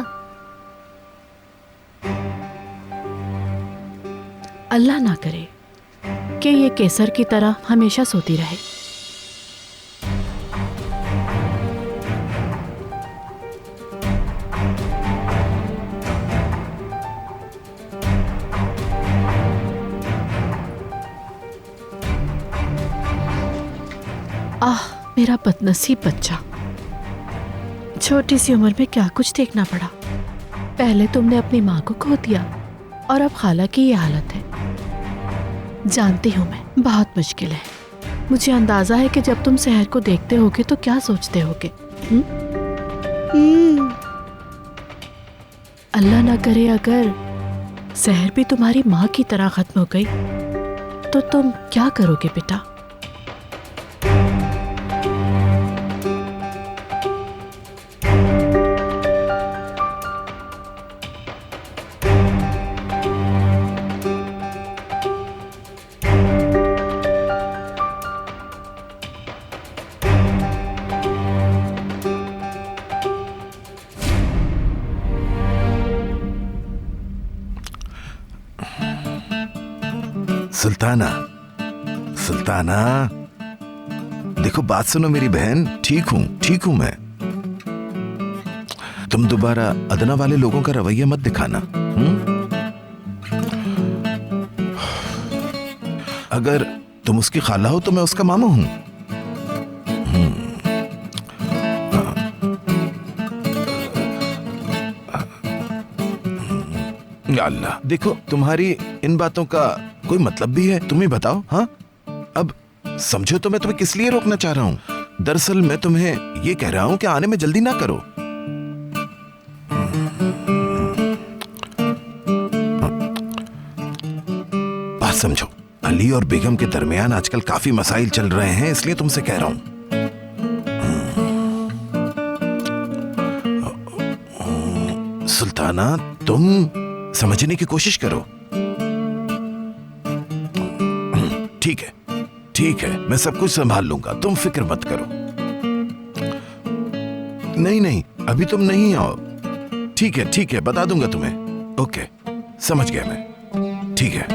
अल्लाह ना करे कि ये केसर की तरह हमेशा सोती रहे। आह, मेरा बदनसीब बच्चा। छोटी सी उम्र में क्या कुछ देखना पड़ा। पहले तुमने अपनी माँ को खो दिया और अब खाला की ये हालत है। जानती हूँ मैं, बहुत मुश्किल है। मुझे अंदाजा है कि जब तुम शहर को देखते होगे तो क्या सोचते होगे। अल्लाह ना करे अगर शहर भी तुम्हारी माँ की तरह खत्म हो गई तो तुम क्या करोगे बेटा? सुल्ताना, सुल्ताना, देखो बात सुनो मेरी बहन। ठीक हूं मैं। तुम दोबारा अदना वाले लोगों का रवैया मत दिखाना। अगर तुम उसकी खाला हो तो मैं उसका मामा हूं। या अल्लाह, देखो तुम्हारी इन बातों का कोई मतलब भी है? तुम ही बताओ। हाँ, अब समझो तो मैं तुम्हें किस लिए रोकना चाह रहा हूं। दरअसल मैं तुम्हें ये कह रहा हूं कि आने में जल्दी ना करो। बात समझो, अली और बेगम के दरमियान आजकल काफी मसाइल चल रहे हैं, इसलिए तुमसे कह रहा हूं। सुल्ताना, तुम समझने की कोशिश करो। ठीक है, मैं सब कुछ संभाल लूंगा, तुम फिक्र मत करो। नहीं, अभी तुम नहीं आओ। ठीक है, बता दूंगा तुम्हें। ओके, समझ गया मैं। ठीक है।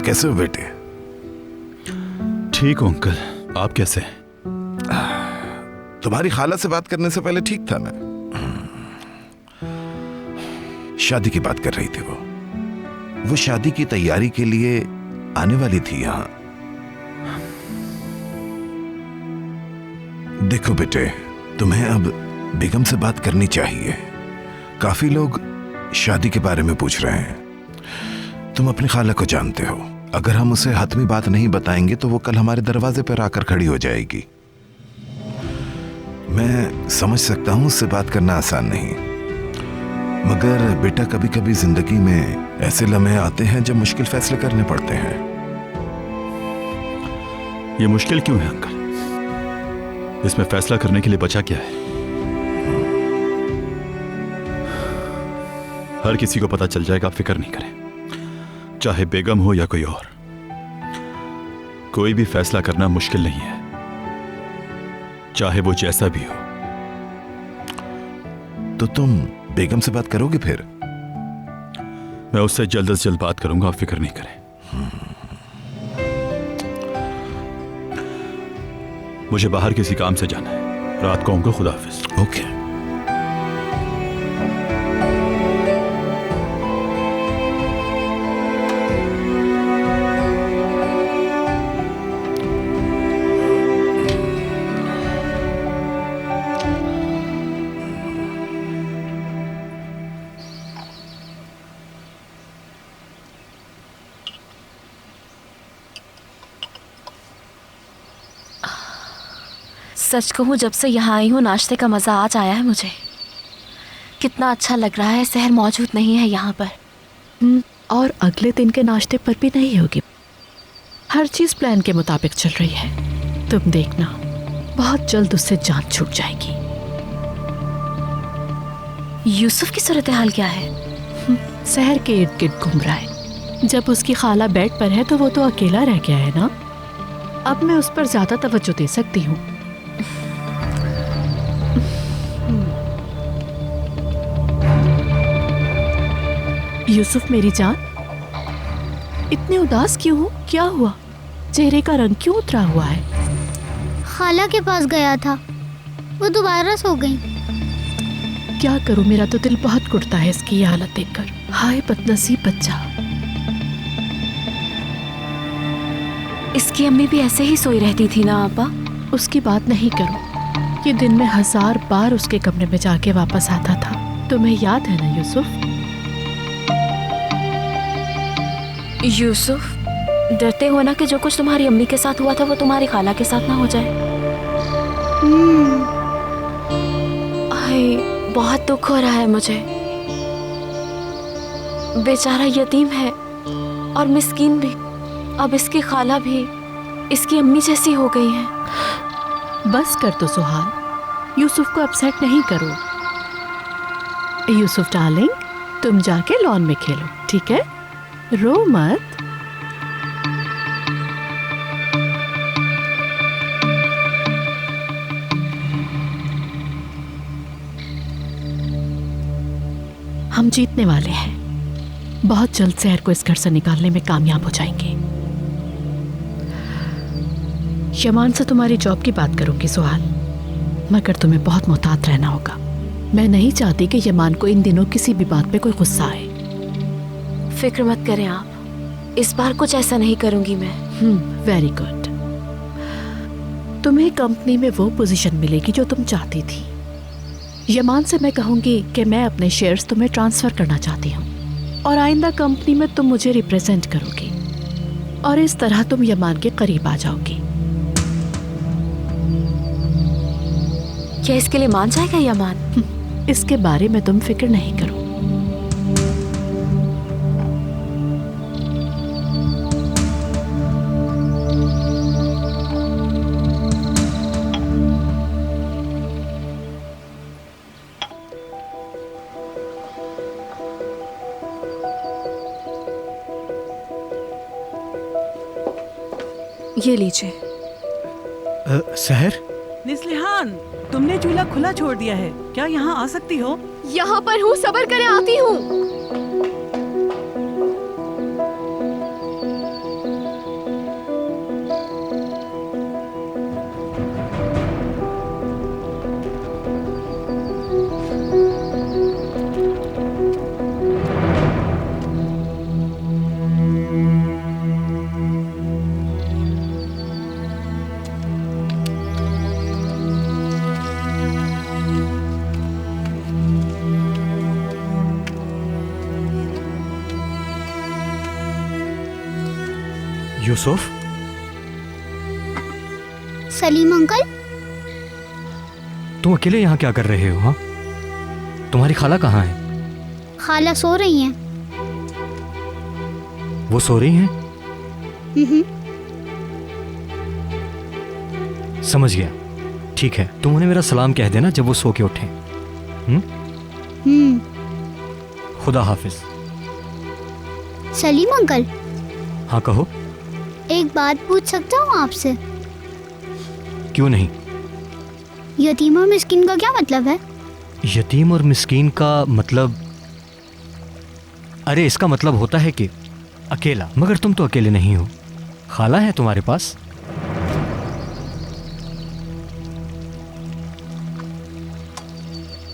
कैसे हो बेटे? ठीक हूं अंकल, आप कैसे हैं? तुम्हारी खाला से बात करने से पहले ठीक था मैं। शादी की बात कर रही थी वो शादी की तैयारी के लिए आने वाली थी यहां। देखो बेटे, तुम्हें अब बेगम से बात करनी चाहिए। काफी लोग शादी के बारे में पूछ रहे हैं। तुम अपनी खाला को जानते हो, अगर हम उसे हतमी बात नहीं बताएंगे तो वो कल हमारे दरवाजे पर आकर खड़ी हो जाएगी। मैं समझ सकता हूं उससे बात करना आसान नहीं, मगर बेटा कभी कभी जिंदगी में ऐसे लम्हे आते हैं जब मुश्किल फैसले करने पड़ते हैं। ये मुश्किल क्यों है अंकल? इसमें फैसला करने के लिए बचा क्या है? हर किसी को पता चल जाएगा, फिक्र नहीं करें। चाहे बेगम हो या कोई और, कोई भी फैसला करना मुश्किल नहीं है, चाहे वो जैसा भी हो। तो तुम बेगम से बात करोगे फिर? मैं उससे जल्द से जल्द बात करूंगा, आप फिक्र नहीं करें। मुझे बाहर किसी काम से जाना है, रात को आऊंगा। खुदा हाफिज। ओके। सच कहूँ, जब से यहाँ आई हूँ नाश्ते का मज़ा आज आया है मुझे। कितना अच्छा लग रहा है। सहर मौजूद नहीं है यहाँ पर। और अगले दिन के नाश्ते पर भी नहीं होगी। हर चीज़ प्लान के मुताबिक चल रही है। तुम देखना, बहुत जल्द उससे जान छूट जाएगी। यूसुफ की सूरत हाल क्या है? सहर के इर्द गिर्द घूम रहा है। जब उसकी खाला बेड पर है तो वो तो अकेला रह गया है ना। अब मैं उस पर ज्यादा तवज्जो दे सकती हूँ। यूसुफ मेरी जान, इतने उदास क्यों हो? क्या हुआ? चेहरे का रंग क्यों उतरा हुआ है? खाला के पास गया था, वो दोबारा सो गई। क्या करूं, मेरा तो दिल बहुत कुटता है इसकी ये हालत देखकर। हाय बदनसीब बच्चा। इसकी अम्मी भी ऐसे ही सोई रहती थी ना आपा? उसकी बात नहीं करो। ये दिन में 1000 बार उसके कमरे में जाके वापस आता था। तुम्हें याद है ना यूसुफ? यूसुफ, डरते हो ना कि जो कुछ तुम्हारी अम्मी के साथ हुआ था वो तुम्हारी खाला के साथ ना हो जाए? बहुत दुख हो रहा है मुझे। बेचारा यतीम है और मिस्कीन भी। अब इसकी खाला भी इसकी अम्मी जैसी हो गई है। बस कर दो सुहाल, यूसुफ को अपसेट नहीं करो। यूसुफ डार्लिंग, तुम जाके लॉन में खेलो, ठीक है? रो मत। हम जीतने वाले हैं। बहुत जल्द सहर को इस घर से निकालने में कामयाब हो जाएंगे। यमान से तुम्हारी जॉब की बात करूंगी सुहाल, मगर तुम्हें बहुत मुहतात रहना होगा। मैं नहीं चाहती कि यमान को इन दिनों किसी भी बात पे कोई गुस्सा आए। फिक्र मत करें आप, इस बार कुछ ऐसा नहीं करूंगी मैं। Very good. तुम्हें कंपनी में वो पोजीशन मिलेगी जो तुम चाहती थी। यमान से मैं कहूंगी कि मैं अपने शेयर्स तुम्हें ट्रांसफर करना चाहती हूँ और आइंदा कंपनी में तुम मुझे रिप्रेजेंट करोगी और इस तरह तुम यमान के करीब आ जाओगी। क्या इसके लिए मान जाएगा यमान? इसके बारे में तुम फिक्र नहीं करो। ये लीजिए। सहर, निस्लिहान, तुमने चूल्हा खुला छोड़ दिया है, क्या यहाँ आ सकती हो? यहाँ पर हूँ, सब्र करें, आती हूँ। यूसुफ, सलीम अंकल, तुम अकेले यहाँ क्या कर रहे हो? हाँ, तुम्हारी खाला कहाँ है? खाला सो रही हैं। वो सो रही हैं? समझ गया। ठीक है, तुम उन्हें मेरा सलाम कह देना जब वो सो के उठें। खुदा हाफिज। सलीम अंकल, हाँ कहो। एक बात पूछ सकता हूँ आपसे? क्यों नहीं? यतीम और मिस्कीन का क्या मतलब है? यतीम और मिस्कीन का मतलब, अरे इसका मतलब होता है कि अकेला। मगर तुम तो अकेले नहीं हो, खाला है तुम्हारे पास।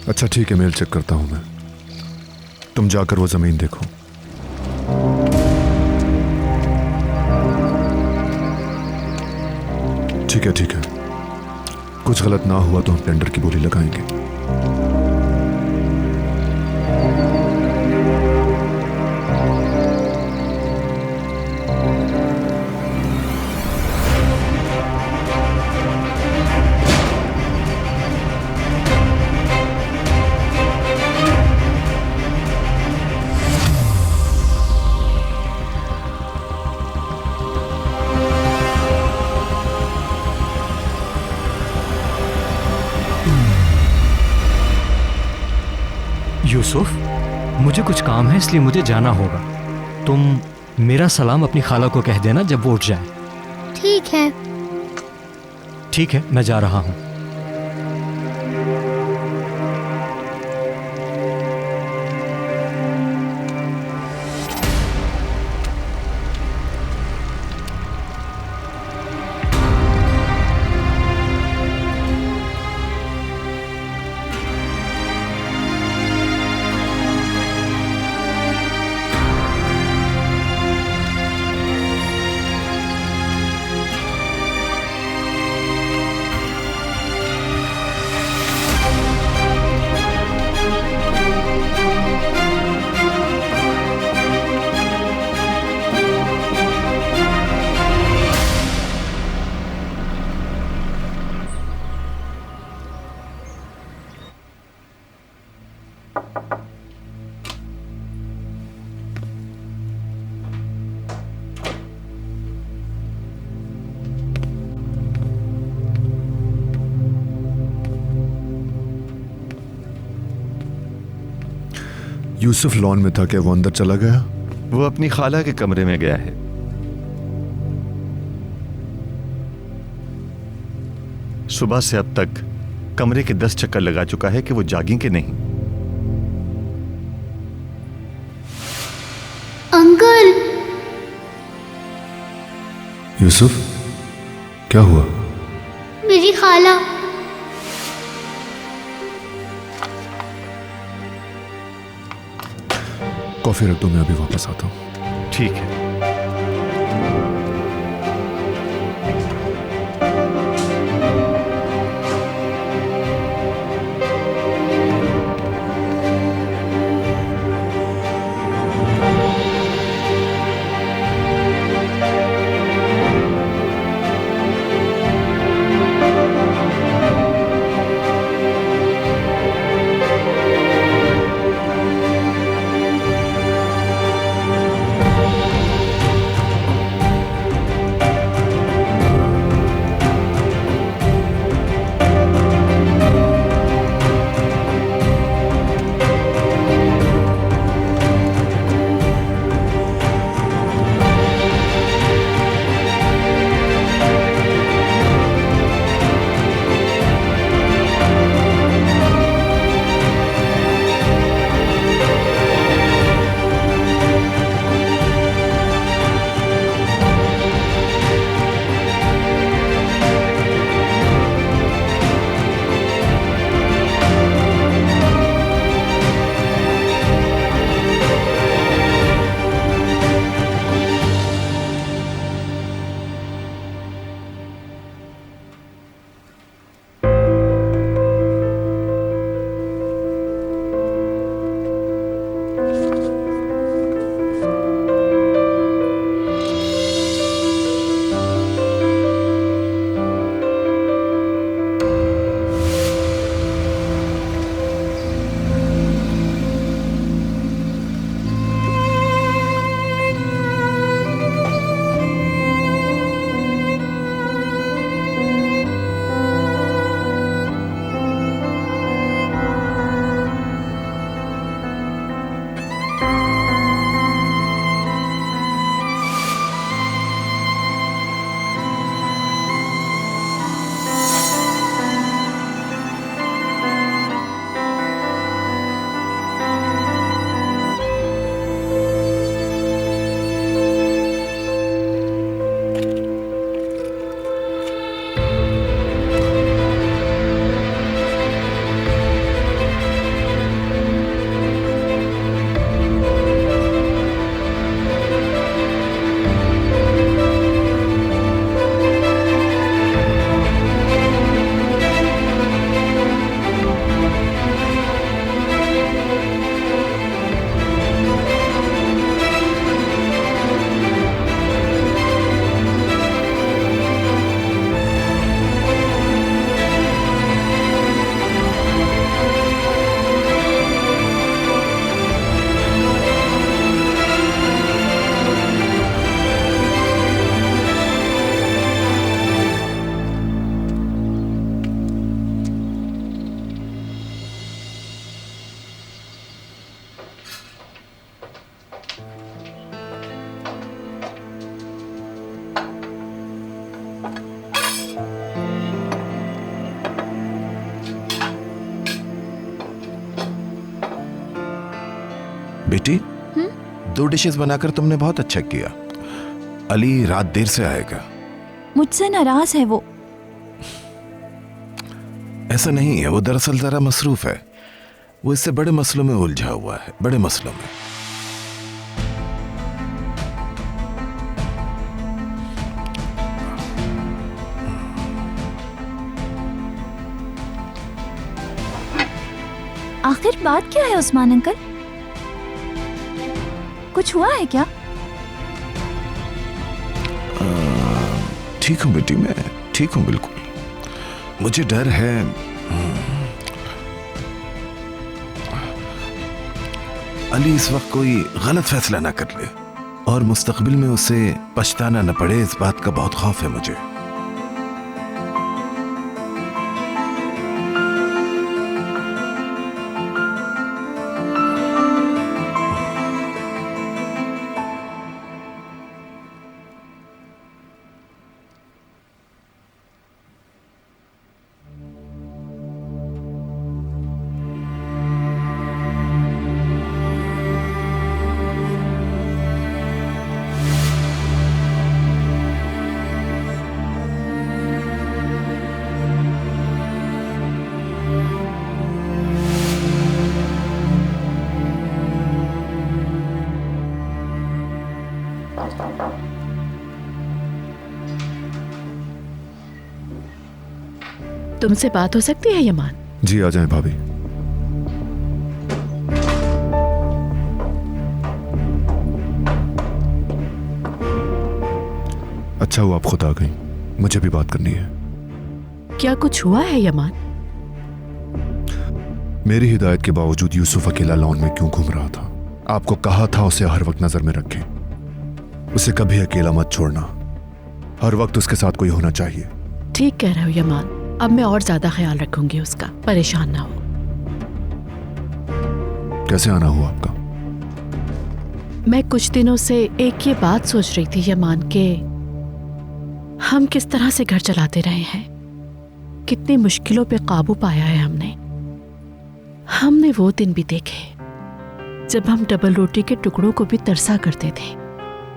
अच्छा ठीक है, मेल चेक करता हूं मैं। तुम जाकर वो जमीन देखो। ठीक है ठीक है, कुछ गलत ना हुआ तो हम टेंडर की बोली लगाएंगे। यूसुफ, मुझे कुछ काम है इसलिए मुझे जाना होगा। तुम मेरा सलाम अपनी खाला को कह देना जब वो उठ जाए। ठीक है। ठीक है, मैं जा रहा हूँ। यूसुफ लॉन में था, क्या वो अंदर चला गया? वो अपनी खाला के कमरे में गया है। सुबह से अब तक कमरे के 10 चक्कर लगा चुका है कि वो जागी कि नहीं। अंकल। यूसुफ, क्या हुआ? मेरी खाला। कॉफी रख दो, मैं अभी वापस आता हूँ। ठीक है। बेटी, 2 डिशेस बनाकर तुमने बहुत अच्छा किया। अली रात देर से आएगा। मुझसे नाराज है वो। ऐसा नहीं है, वो दरअसल जरा मसरूफ है। वो इससे बड़े मसलों में उलझा हुआ है, बड़े मसलों में। आखिर बात क्या है उस्मान अंकल? कुछ हुआ है क्या? ठीक हूँ बेटी, मैं ठीक हूँ बिल्कुल। मुझे डर है अली इस वक्त कोई गलत फैसला ना कर ले और मुस्तकबिल में उसे पछताना न पड़े, इस बात का बहुत खौफ है मुझे। तुमसे बात हो सकती है यमान? जी आ जाएं भाभी। अच्छा हुआ आप खुद आ गई, मुझे भी बात करनी है। क्या कुछ हुआ है यमान? मेरी हिदायत के बावजूद यूसुफ अकेला लॉन में क्यों घूम रहा था? आपको कहा था उसे हर वक्त नजर में रखें, उसे कभी अकेला मत छोड़ना, हर वक्त उसके साथ कोई होना चाहिए। ठीक कह रहे हो यमान, अब मैं और ज्यादा ख्याल रखूंगी उसका, परेशान ना हो। कैसे आना हुआ आपका? मैं कुछ दिनों से एक ये बात सोच रही थी यमान के हम किस तरह से घर चलाते रहे हैं, कितनी मुश्किलों पे काबू पाया है हमने। हमने वो दिन भी देखे जब हम डबल रोटी के टुकड़ों को भी तरसा करते थे।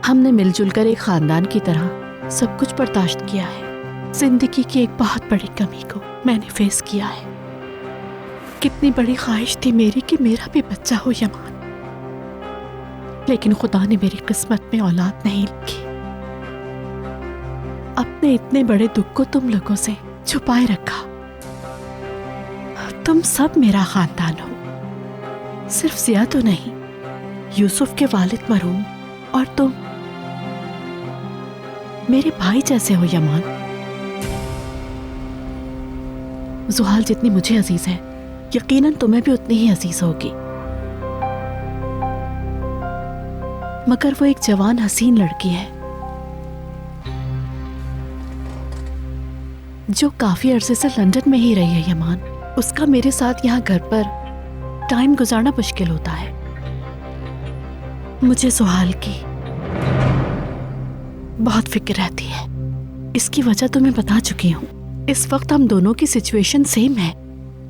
हमने मिलजुल कर एक खानदान की तरह सब कुछ बर्दाश्त किया है। जिंदगी की एक बहुत बड़ी कमी को मैंने फेस किया है। कितनी बड़ी ख्वाहिश थी मेरी कि मेरा भी बच्चा हो यमान, लेकिन खुदा ने मेरी किस्मत में औलाद नहीं लिखी। अपने इतने बड़े दुख को तुम लोगों से छुपाए रखा। तुम सब मेरा खानदान हो, सिर्फ जिया तो नहीं, यूसुफ के वालिद मरहूम, और तुम मेरे भाई जैसे हो यमान। जुहाल जितनी मुझे अजीज है, यकीनन तुम्हें भी उतनी ही अजीज होगी। मगर वो एक जवान हसीन लड़की है जो काफी अरसे से लंदन में ही रही है यमान। उसका मेरे साथ यहाँ घर पर टाइम गुजारना मुश्किल होता है। मुझे सुहाल की बहुत फिक्र रहती है। इसकी वजह तो मैं बता चुकी हूँ। इस वक्त हम दोनों की सिचुएशन सेम है।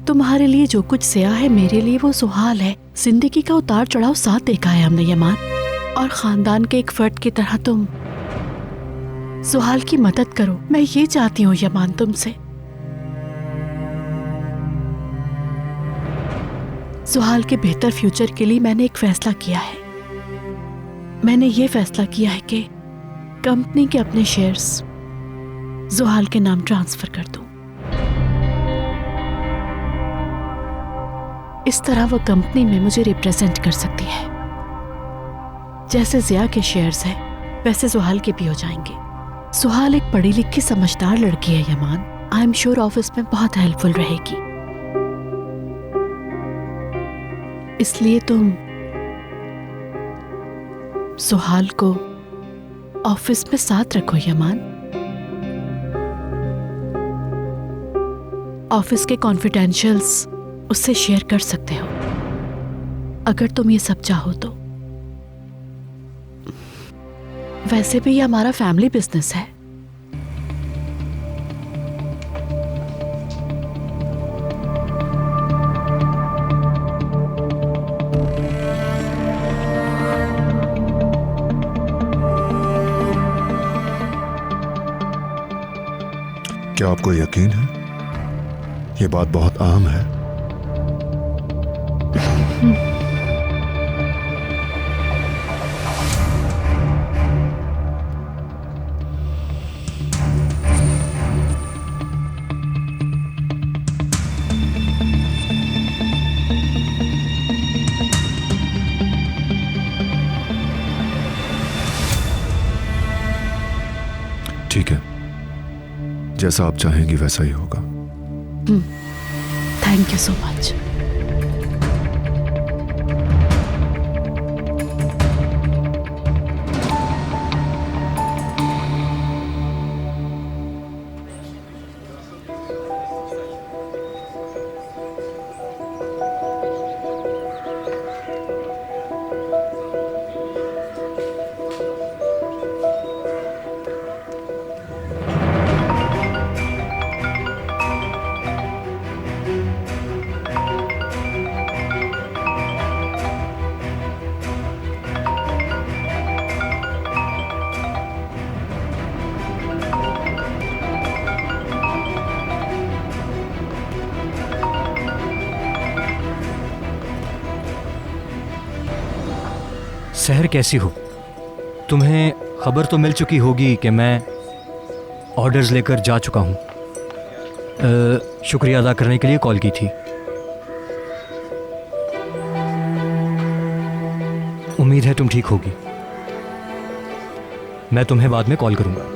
तुम्हारे लिए जो कुछ सिया है, मेरे लिए वो सुहाल है। जिंदगी का उतार चढ़ाव साथ देखा है हमने यमान, और खानदान के एक फर्द की तरह तुम सुहाल की मदद करो। मैं ये चाहती हूँ यमान तुमसे। सुहाल के बेहतर फ्यूचर के लिए मैंने एक फैसला किया है। मैंने ये फैसला किया है कि कंपनी के अपने शेयर्स सुहाल के नाम ट्रांसफर कर दूं। इस तरह वो कंपनी में मुझे रिप्रेजेंट कर सकती है। जैसे जिया के शेयर्स हैं, वैसे सुहाल के भी हो जाएंगे। सुहाल एक पढ़ी लिखी समझदार लड़की है यमान। आई एम श्योर ऑफिस में बहुत हेल्पफुल रहेगी। इसलिए तुम सुहाल को ऑफिस में साथ रखो यमान। ऑफिस के कॉन्फिडेंशियल्स उससे शेयर कर सकते हो अगर तुम ये सब चाहो तो। वैसे भी ये हमारा फैमिली बिजनेस है। क्या आपको यकीन है? ये बात बहुत आम है। ठीक है, जैसा आप चाहेंगी वैसा ही होगा। Thank you so much. सहर कैसी हो? तुम्हें खबर तो मिल चुकी होगी कि मैं ऑर्डर्स लेकर जा चुका हूँ। शुक्रिया अदा करने के लिए कॉल की थी। उम्मीद है तुम ठीक होगी। मैं तुम्हें बाद में कॉल करूँगा।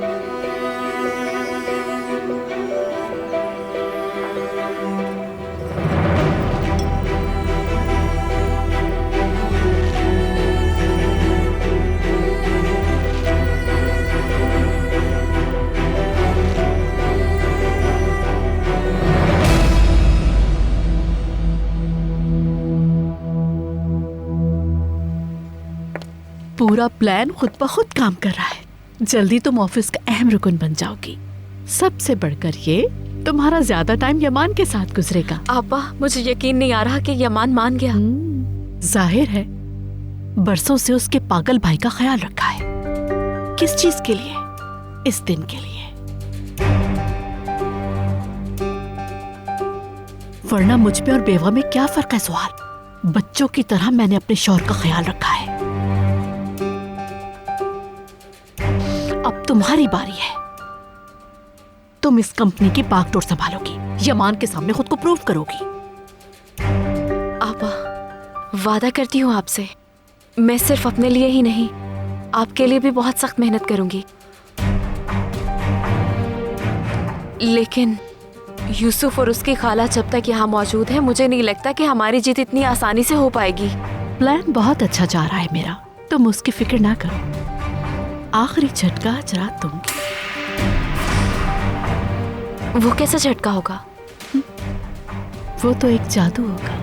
पूरा प्लान खुद ब खुद काम कर रहा है। जल्दी तुम ऑफिस का अहम रुकन बन जाओगी। सबसे बढ़कर ये तुम्हारा ज्यादा टाइम यमान के साथ गुजरेगा। आपा, मुझे यकीन नहीं आ रहा कि यमान मान गया। जाहिर है, बरसों से उसके पागल भाई का ख्याल रखा है। किस चीज के लिए? इस दिन के लिए। वरना मुझ पे और बेवा में क्या फर्क है सुहाल? बच्चों की तरह मैंने अपने शौहर का ख्याल रखा है। अब तुम्हारी बारी है। तुम इस कंपनी की बागडोर संभालोगी, यमान के सामने खुद को प्रूव करोगी। आपा, वादा करती हूँ आपसे, मैं सिर्फ अपने लिए ही नहीं, आपके लिए भी बहुत सख्त मेहनत करूंगी। लेकिन यूसुफ और उसकी खाला जब तक यहाँ मौजूद है, मुझे नहीं लगता कि हमारी जीत इतनी आसानी से हो पाएगी। प्लान बहुत अच्छा जा रहा है मेरा, तुम उसकी फिक्र ना करो। आखिरी झटका आज रात दूंगी। वो कैसा झटका होगा? वो तो एक जादू होगा।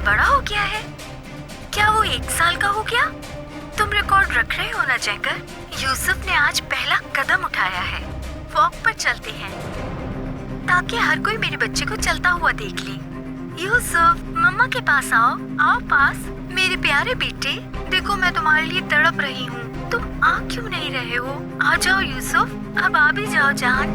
बड़ा हो गया है? क्या वो 1 साल का हो गया? तुम रिकॉर्ड रख रहे हो ना जैकर? यूसुफ ने आज पहला कदम उठाया है। वॉक पर चलते हैं ताकि हर कोई मेरे बच्चे को चलता हुआ देख ले। यूसुफ, मम्मा के पास आओ, आओ पास। मेरे प्यारे बेटे, देखो मैं तुम्हारे लिए तड़प रही हूँ। तुम आ क्यों नहीं रहे हो? आ जाओ यूसुफ, अब आ भी जाओ जान।